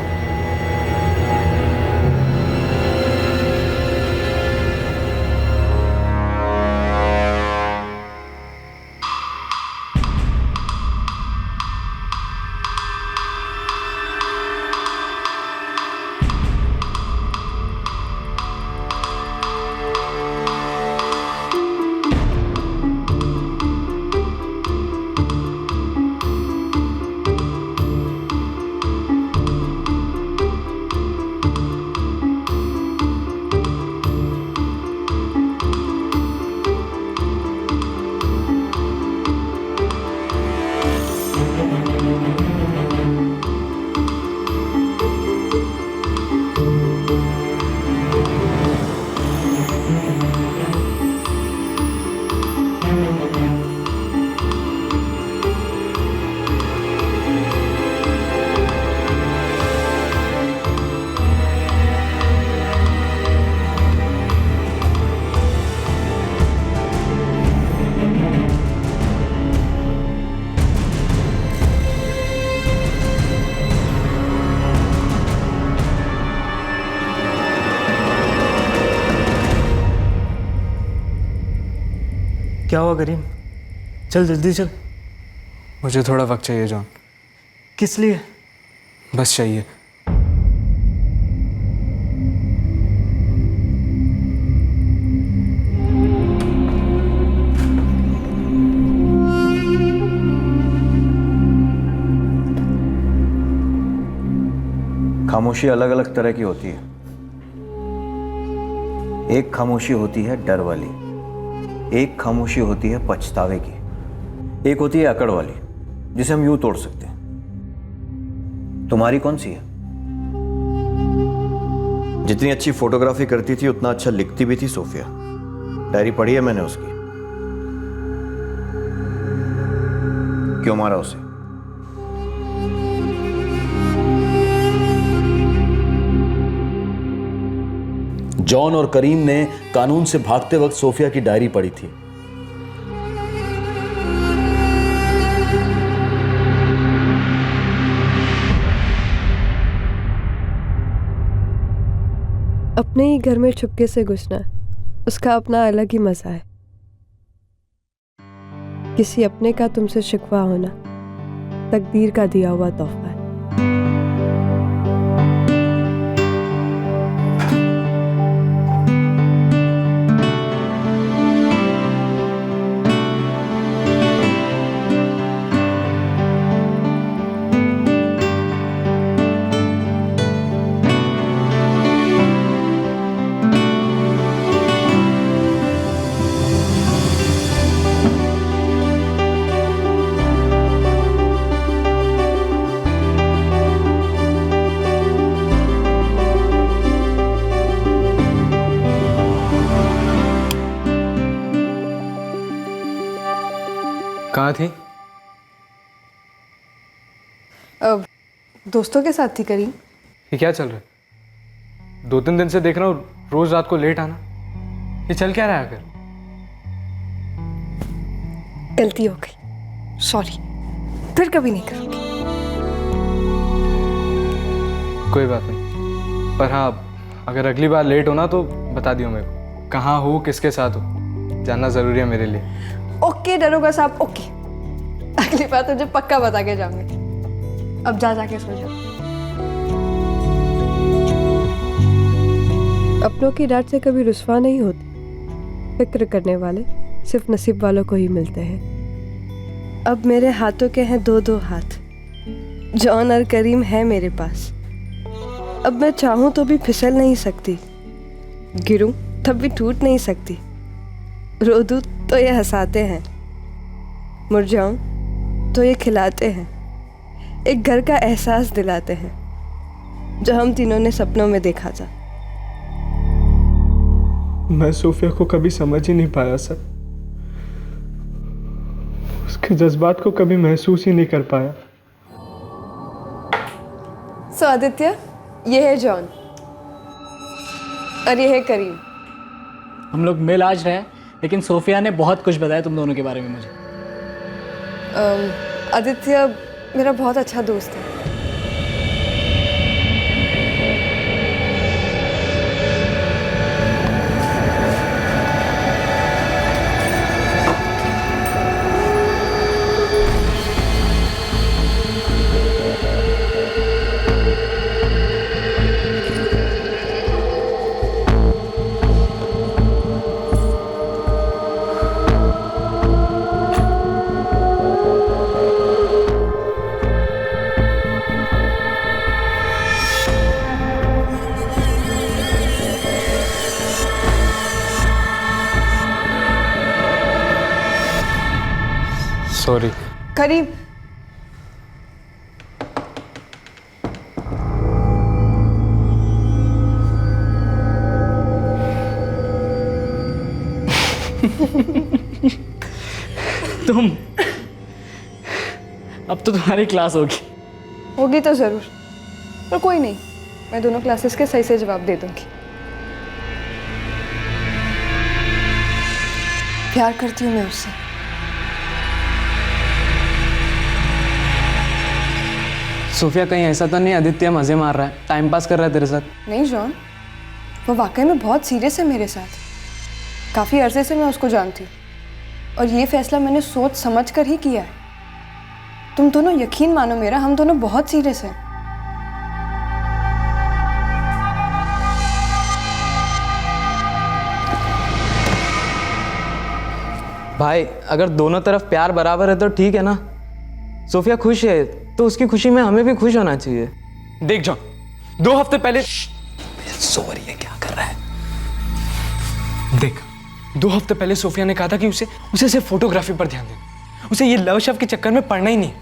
क्या हुआ करीम? चल जल्दी चल। मुझे थोड़ा वक्त चाहिए जॉन। किस लिए? बस चाहिए। खामोशी अलग अलग तरह की होती है। एक खामोशी होती है डर वाली, एक खामोशी होती है पछतावे की, एक होती है अकड़ वाली जिसे हम यूं तोड़ सकते हैं। तुम्हारी कौन सी है? जितनी अच्छी फोटोग्राफी करती थी उतना अच्छा लिखती भी थी सोफिया। डायरी पढ़ी है मैंने उसकी। क्यों मारा उसे? जॉन और करीम ने कानून से भागते वक्त सोफिया की डायरी पढ़ी थी। अपने ही घर में छुपके से घुसना, उसका अपना अलग ही मजा है। किसी अपने का तुमसे शिकवा होना तकदीर का दिया हुआ तोहफा है। कहाँ थी? दोस्तों के साथ थी करीम। ये क्या चल रहा है? 2-3 दिन से देख रहा हूँ रोज रात को लेट आना। ये चल क्या रहा है आखिर? गलती हो गई, सॉरी, फिर कभी नहीं करूँगी। कोई बात नहीं, पर हाँ अगर अगली बार लेट होना तो बता दियो मेरे को। कहाँ हो, किसके साथ हो, जानना ज़रूरी है मेरे लिए। ओके दरोगा साहब, ओके। अगली बार तुझे पक्का बता के जाऊंगी। अब जाके सो जा। अपनों की डांट से कभी रुस्वा नहीं होती। फिक्र करने वाले सिर्फ नसीब वालों को ही मिलते हैं। अब मेरे हाथों के हैं 2-2 हाथ। जॉन और करीम है मेरे पास। अब मैं चाहूं तो भी फिसल नहीं सकती, गिरूं तब भी टूट नहीं सकती। रो दूं तो ये हंसाते हैं, मुरझाऊं तो ये खिलाते हैं। एक घर का एहसास दिलाते हैं जो हम तीनों ने सपनों में देखा था। मैं सोफिया को कभी समझ ही नहीं पाया सर। उसके जज्बात को कभी महसूस ही नहीं कर पाया। सो आदित्य, ये है जॉन और ये है करीम। हम लोग मिल आज रहे हैं, लेकिन सोफिया ने बहुत कुछ बताया तुम दोनों के बारे में मुझे। आदित्य मेरा बहुत अच्छा दोस्त है। सॉरी करीम। तुम अब तो तुम्हारी क्लास होगी तो जरूर, पर कोई नहीं, मैं दोनों क्लासेस के सही से जवाब दे दूंगी। प्यार करती हूँ मैं उससे। सोफिया कहीं ऐसा तो नहीं आदित्य मजे मार रहा है, टाइम पास कर रहा है तेरे साथ? नहीं जॉन, वो वाकई में बहुत सीरियस है मेरे साथ। काफ़ी अरसे से मैं उसको जानती हूँ। और ये फैसला मैंने सोच समझ कर ही किया है। तुम दोनों यकीन मानो मेरा, हम दोनों बहुत सीरियस हैं। भाई अगर दोनों तरफ प्यार बराबर है तो ठीक है ना। सोफिया खुश है तो उसकी खुशी में हमें भी खुश होना चाहिए। देख जॉन, 2 हफ्ते पहले सो रही है, क्या कर रहा है? देख, 2 हफ्ते पहले सोफिया ने कहा था कि उसे सिर्फ फोटोग्राफी पर ध्यान देना। उसे ये लव शव के चक्कर में पड़ना ही नहीं,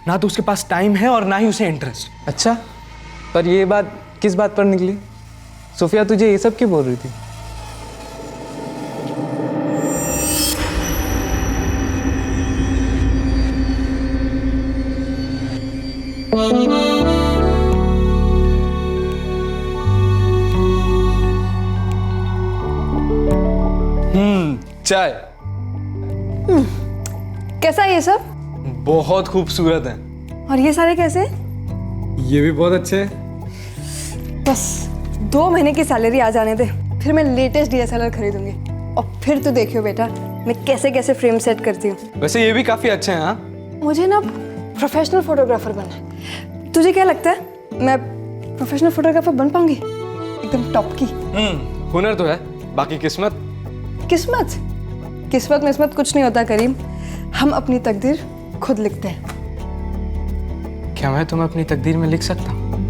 ना तो उसके पास टाइम है और ना ही उसे इंटरेस्ट। अच्छा, पर ये बात किस बात पर निकली? सोफिया तुझे ये सब क्यों बोल रही थी? चाय। कैसा है ये सब? बहुत खूबसूरत है। और ये सारे कैसे? ये भी बहुत अच्छे हैं। बस 2 महीने की सैलरी आ जाने दे, फिर मैं लेटेस्ट DSLR खरीदूंगी और फिर तो देखियो बेटा मैं कैसे कैसे फ्रेम सेट करती हूँ। वैसे ये भी काफी अच्छे हैं। हाँ, मुझे ना प्रोफेशनल फोटोग्राफर बनना है। तुझे क्या लगता है मैं प्रोफेशनल फोटोग्राफर बन पाऊंगी? एकदम टॉप की। हुनर तो है, बाकी किस्मत। किस्मत किस्मत मिस्मत कुछ नहीं होता करीम, हम अपनी तकदीर खुद लिखते हैं। क्या मैं तुम्हें अपनी तकदीर में लिख सकता हूँ?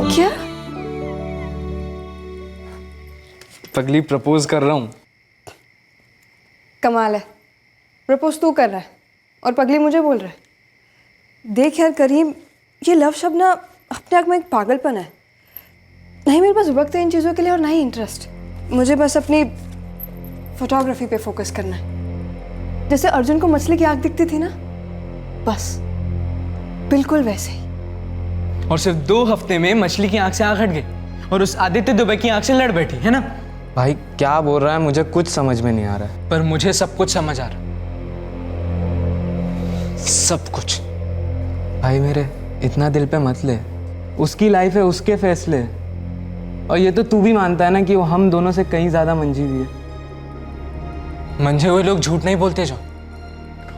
क्या? पगली, प्रपोज कर रहा हूँ। कमाल है, प्रपोज तू कर रहा है और पगली मुझे बोल रहा है। देख यार करीम, ये लव शब्द ना अपने आप में एक पागलपन है। नहीं मेरे पास वक्त है इन चीज़ों के लिए और ना ही इंटरेस्ट। मुझे बस अपनी फोटोग्राफी पे फोकस करना है। जैसे अर्जुन को मछली की आंख दिखती थी ना, बस बिल्कुल वैसे ही। और सिर्फ 2 हफ्ते में मछली की आंख से आंख हट गई और उस आदित्य दुबे की आंख से लड़ बैठी, है ना? भाई क्या बोल रहा है, मुझे कुछ समझ में नहीं आ रहा है। पर मुझे सब कुछ समझ आ रहा है, सब कुछ। भाई मेरे, इतना दिल पे मत ले। उसकी लाइफ है, उसके फैसले। और ये तो तू भी मानता है ना कि वो हम दोनों से कहीं ज्यादा मंजी हुई है। मंजे हुए लोग झूठ नहीं बोलते जो,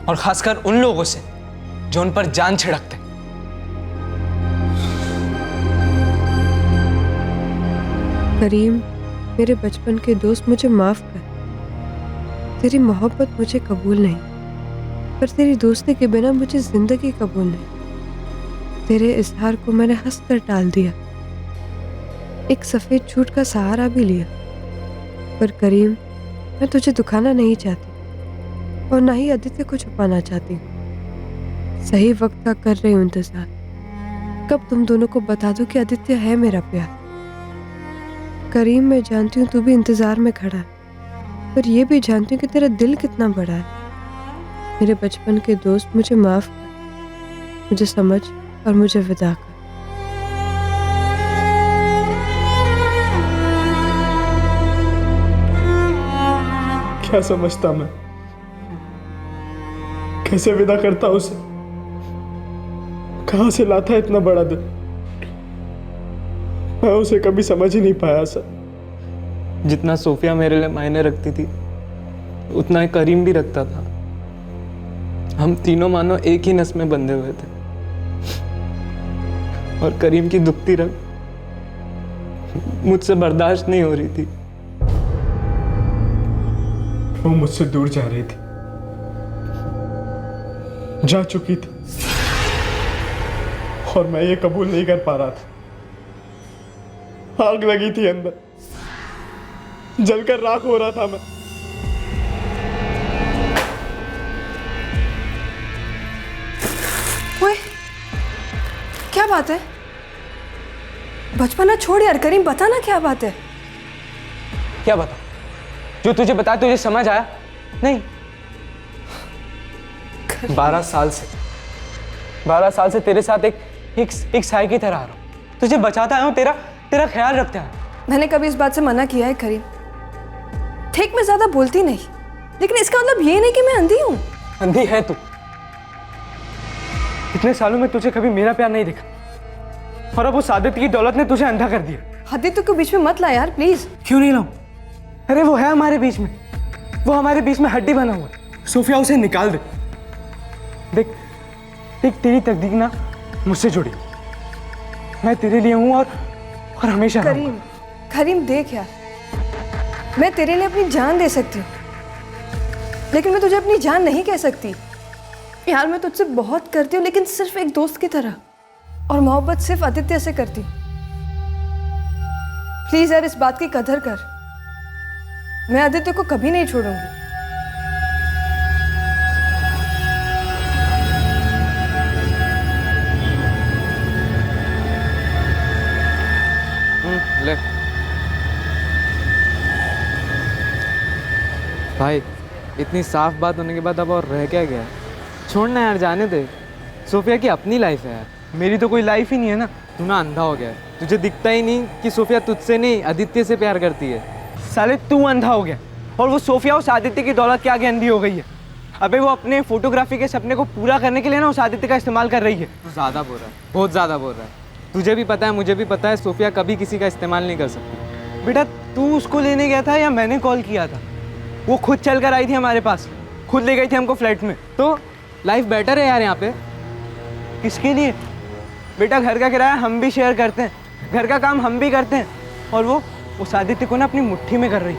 और खासकर उन लोगों से जो उन पर जान छिड़कते। करीम, मेरे बचपन के दोस्त, मुझे माफ कर। तेरी मोहब्बत मुझे कबूल नहीं, पर तेरी दोस्ती के बिना मुझे जिंदगी कबूल नहीं। तेरे इजहार को मैंने हंसकर टाल दिया, एक सफेद झूठ का सहारा भी लिया। पर करीम, मैं तुझे दुखाना नहीं चाहती और ना ही आदित्य को छुपाना चाहती हूँ। सही वक्त का कर रही हूँ इंतजार। कब तुम दोनों को बता दूं कि आदित्य है मेरा प्यार। करीम, मैं जानती हूँ तू भी इंतजार में खड़ा है, पर यह भी जानती हूँ कि तेरा दिल कितना बड़ा है। मेरे बचपन के दोस्त, मुझे माफ कर, मुझे समझ और मुझे विदा कर। क्या समझता मैं, कैसे विदा करता उसे, कहां से लाता है इतना बड़ा दिल। मैं उसे कभी समझ ही नहीं पाया सर। जितना सोफिया मेरे लिए मायने रखती थी उतना ही करीम भी रखता था। हम तीनों मानो एक ही नस में बंधे हुए थे, और करीम की दुखती रग मुझसे बर्दाश्त नहीं हो रही थी। वो मुझसे दूर जा रही थी, जा चुकी थी, और मैं ये कबूल नहीं कर पा रहा था। आग लगी थी अंदर, जलकर राख हो रहा था मैं। ओए, क्या बात है? बचपना छोड़ यार करीम, बता ना क्या बात है। क्या बता? जो तुझे बताया तुझे समझ आया नहीं? 12 साल से तेरे साथ एक साई की तरह आ रहा हूं। तुझे बचाता आया हूं, तेरा ख्याल रखता है। मैंने कभी इस बात से मना किया है करीम? ठीक, मैं ज्यादा बोलती नहीं, लेकिन इसका मतलब ये नहीं कि मैं अंधी हूं। अंधी है तू। इतने सालों में तुझे कभी मेरा प्यार नहीं दिखा, और अब उस आदित्य की दौलत ने तुझे अंधा कर दिया। आदित्य को बीच में मत ला यार प्लीज। क्यों नहीं लाऊं? अरे वो है हमारे बीच में, वो हमारे बीच में हड्डी बना हुआ है। सोफिया उसे निकाल दे। देख देख, तेरी तकदीर ना मुझसे जुड़ी। मैं तेरे लिए हूं और हमेशा रहूंगा। करीम, करीम देख यार, मैं तेरे लिए अपनी जान दे सकती हूँ, लेकिन मैं तुझे अपनी जान नहीं कह सकती। यार मैं तुझसे बहुत करती हूँ, लेकिन सिर्फ एक दोस्त की तरह, और मोहब्बत सिर्फ आदित्य से करती हूँ। प्लीज यार इस बात की कदर कर, मैं आदित्य को कभी नहीं छोड़ूंगी। ले भाई, इतनी साफ बात होने के बाद अब और रह क्या गया? छोड़ना यार, जाने दे। सोफिया की अपनी लाइफ है यार, मेरी तो कोई लाइफ ही नहीं है ना। तू ना अंधा हो गया है, तुझे दिखता ही नहीं कि सोफिया तुझसे नहीं आदित्य से प्यार करती है। साले तू अंधा हो गया और वो सोफिया उस आदित्य की दौलत के आगे अंधी हो गई है। अबे वो अपने फोटोग्राफी के सपने को पूरा करने के लिए ना उस आदित्य का इस्तेमाल कर रही है। तू ज़्यादा बोल रहा है, बहुत ज़्यादा बोल रहा है। तुझे भी पता है, मुझे भी पता है, सोफिया कभी किसी का इस्तेमाल नहीं कर सकती। बेटा तू उसको लेने गया था या मैंने कॉल किया था? वो खुद चल कर आई थी हमारे पास, खुद ले गई थी हमको फ्लैट में। तो लाइफ बेटर है यार यहाँ पे। किसके लिए? बेटा घर का किराया हम भी शेयर करते हैं, घर का काम हम भी करते हैं, और वो उस आदित्य को ना अपनी मुट्ठी में कर रही।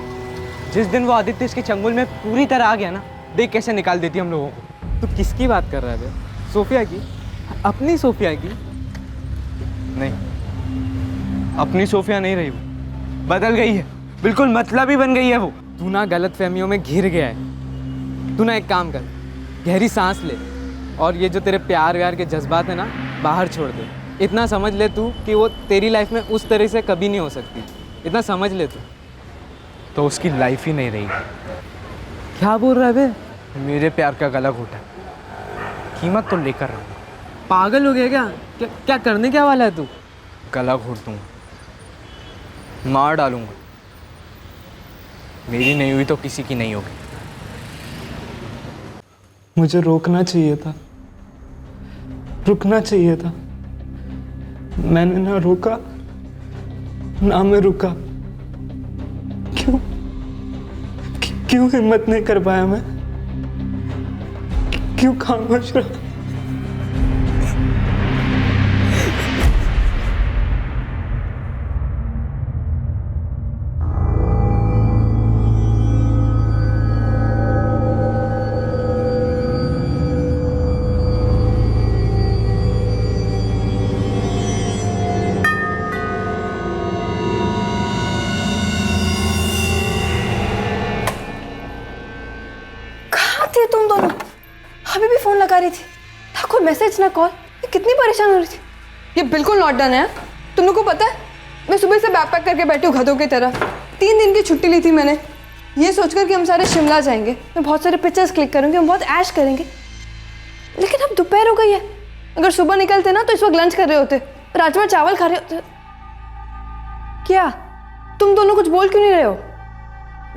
जिस दिन वो आदित्य इसके चंगुल में पूरी तरह आ गया ना, देख कैसे निकाल देती हम लोगों को। तो किसकी बात कर रहा है बे? सोफिया की? अपनी सोफिया की? नहीं, अपनी सोफिया नहीं रही, वो बदल गई है, बिल्कुल मतलबी बन गई है वो। तू ना गलत फहमियों में घिर गया है। तू ना एक काम कर, गहरी सांस ले और ये जो तेरे प्यार व्यार के जज्बात है ना, बाहर छोड़ दे। इतना समझ ले तू कि वो तेरी लाइफ में उस तरह से कभी नहीं हो सकती। इतना समझ ले तू। तो उसकी लाइफ ही नहीं रही। क्या बोल रहा है बे? मेरे प्यार का गला घोटा, कीमत तो लेकर रहूँगा। पागल हो गया क्या? क्या करने क्या वाला है तू? गला घोट दूँगा, मार डालूंगा। मेरी नहीं हुई तो किसी की नहीं होगी। मुझे रोकना चाहिए था, रुकना चाहिए था। मैंने ना रोका ना मैं रुका। क्यों हिम्मत नहीं कर पाया मैं? क्यों खामोश रहा? तुम दोनों अभी भी फोन लगा रही थी, ना कोई मैसेज ना कॉल। कितनी परेशान हो रही थी। ये बिल्कुल नॉट डन है। तुम लोग को पता है, मैं सुबह से बैग पैक करके बैठी हूँ गधों की तरह। 3 दिन की छुट्टी ली थी मैंने, ये सोचकर कि हम सारे शिमला जाएंगे, मैं बहुत सारे पिक्चर्स क्लिक करूंगी, हम बहुत ऐश करेंगे। लेकिन अब दोपहर हो गई है। अगर सुबह निकलते ना तो इस वक्त लंच कर रहे होते, राजमा चावल खा रहे होते। क्या तुम दोनों कुछ बोल क्यों नहीं रहे हो?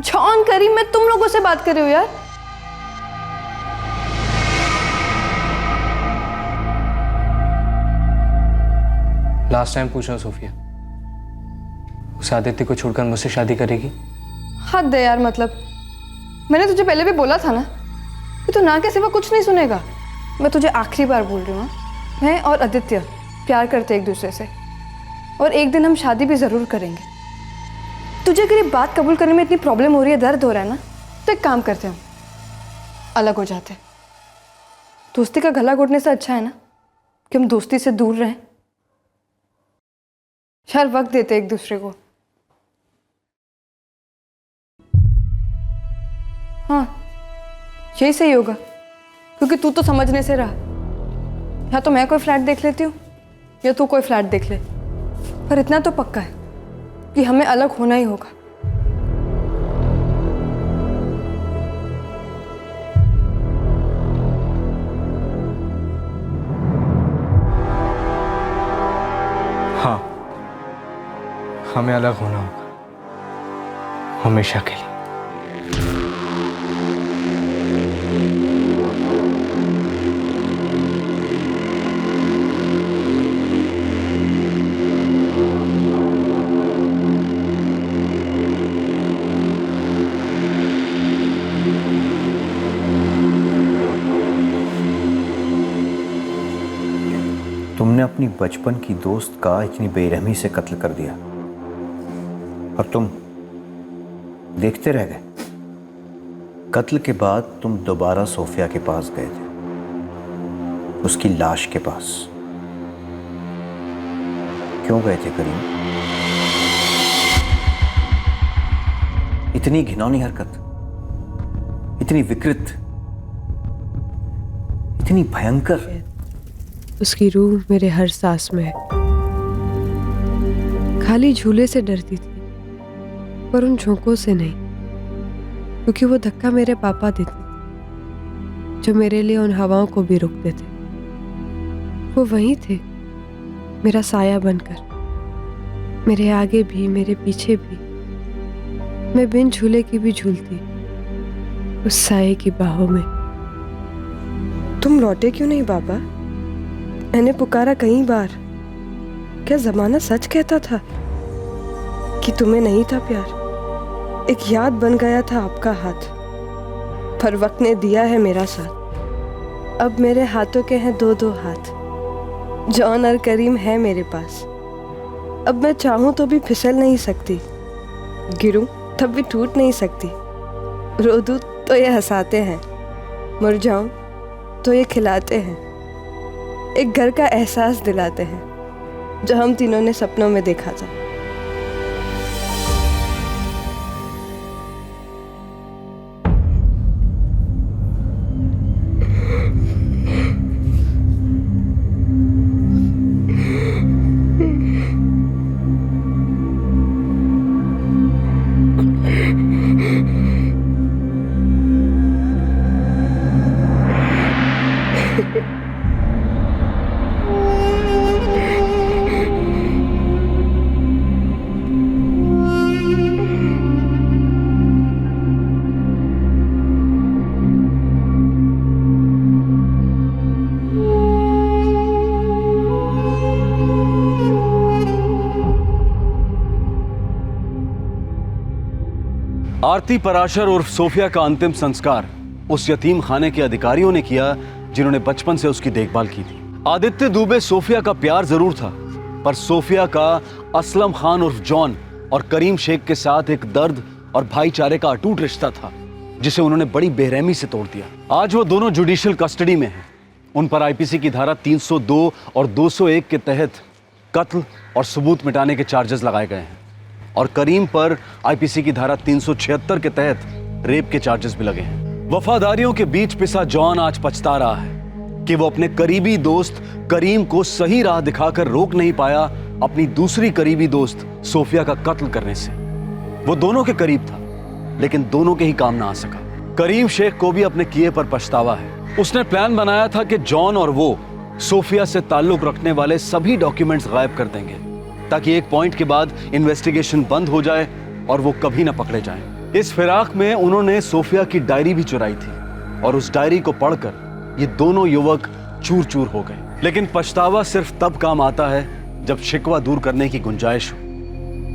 जॉन, करीम, मैं तुम लोगों से बात कर रही हूँ यार। लास्ट टाइम पूछो सोफिया, उस आदित्य को छोड़कर मुझसे शादी करेगी? हद है यार, मतलब मैंने तुझे पहले भी बोला था ना कि तू ना के सिवा कुछ नहीं सुनेगा। मैं तुझे आखिरी बार बोल रही हूँ, मैं और आदित्य प्यार करते एक दूसरे से, और एक दिन हम शादी भी ज़रूर करेंगे। तुझे अगर ये बात कबूल करने में इतनी प्रॉब्लम हो रही है, दर्द हो रहा है ना, तो एक काम करते हैं, हम अलग हो जाते हैं। दोस्ती का गला घोटने से अच्छा है ना कि हम दोस्ती से दूर रहें। यार वक्त देते एक दूसरे को। हाँ यही सही होगा, क्योंकि तू तो समझने से रहा। या तो मैं कोई फ्लैट देख लेती हूँ या तू कोई फ्लैट देख ले, पर इतना तो पक्का है कि हमें अलग होना ही होगा। हाँ, हमें अलग होना होगा, हमेशा के लिए। तुमने अपनी बचपन की दोस्त का इतनी बेरहमी से कत्ल कर दिया और तुम देखते रह गए। कत्ल के बाद तुम दोबारा सोफिया के पास गए थे, उसकी लाश के पास। क्यों गए थे करीम? इतनी घिनौनी हरकत, इतनी विकृत, इतनी भयंकर। उसकी रूह मेरे हर सांस में है। खाली झूले से डरती थी, पर उन झोंकों से नहीं, क्योंकि वो धक्का मेरे पापा देते थे, जो मेरे लिए उन हवाओं को भी रोकते थे। वो वहीं थे, मेरा साया बनकर, मेरे आगे भी मेरे पीछे भी। मैं बिन झूले की भी झूलती उस साये की बाहों में। तुम लौटे क्यों नहीं बाबा? मैंने पुकारा कई बार। क्या जमाना सच कहता था कि तुम्हें नहीं था प्यार? एक याद बन गया था आपका हाथ, पर वक्त ने दिया है मेरा साथ। अब मेरे हाथों के हैं दो दो हाथ। जॉन और करीम है मेरे पास। अब मैं चाहूं तो भी फिसल नहीं सकती, गिरूं तब भी टूट नहीं सकती। रो दूं तो ये हंसाते हैं, मुरझाऊं तो ये खिलाते हैं। एक घर का एहसास दिलाते हैं, जो हम तीनों ने सपनों में देखा था। आरती पराशर उर्फ सोफिया का अंतिम संस्कार उस यतीम खाने के अधिकारियों ने किया जिन्होंने बचपन से उसकी देखभाल की थी। आदित्य दुबे सोफिया का प्यार जरूर था, पर सोफिया का असलम खान उर्फ जॉन और करीम शेख के साथ एक दर्द और भाईचारे का अटूट रिश्ता था, जिसे उन्होंने बड़ी बेरहमी से तोड़ दिया। आज वो दोनों जुडिशियल कस्टडी में हैं। उन पर आईपीसी की धारा 302 और 201 के तहत कत्ल और सबूत मिटाने के चार्जेस लगाए गए हैं, और करीम पर आईपीसी की धारा 376 के तहत रेप के चार्जेस भी लगे हैं। वफादारियों के बीच पिसा जॉन आज पछता रहा है कि वो अपने करीबी दोस्त करीम को सही राह दिखाकर रोक नहीं पाया अपनी दूसरी करीबी दोस्त सोफिया का कत्ल करने से। वो दोनों के करीब था, लेकिन दोनों के ही काम ना आ सका। करीम शेख को भी अपने किए पर पछतावा है। उसने प्लान बनाया था कि जॉन और वो सोफिया से ताल्लुक रखने वाले सभी डॉक्यूमेंट्स गायब कर देंगे, ताकि एक पॉइंट के बाद इन्वेस्टिगेशन बंद हो जाए और वो कभी ना पकड़े जाएं। इस फिराक में उन्होंने सोफिया की डायरी भी चुराई थी, और उस डायरी को पढ़कर ये दोनों युवक चूर चूर हो गए। लेकिन पछतावा सिर्फ तब काम आता है जब शिकवा दूर करने की गुंजाइश हो।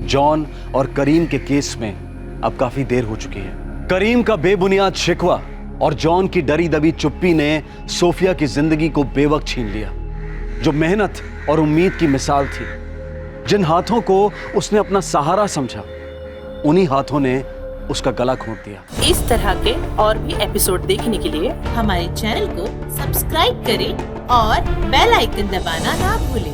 जॉन और करीम के केस में अब काफी देर हो चुकी है। करीम का बेबुनियाद शिकवा और जॉन की डरी दबी चुप्पी ने सोफिया की जिंदगी को बेवक्त छीन लिया। जो मेहनत और उम्मीद की मिसाल थी, जिन हाथों को उसने अपना सहारा समझा, उन्हीं हाथों ने उसका गला घोंट दिया। इस तरह के और भी एपिसोड देखने के लिए हमारे चैनल को सब्सक्राइब करें और बेल आइकन दबाना ना भूलें।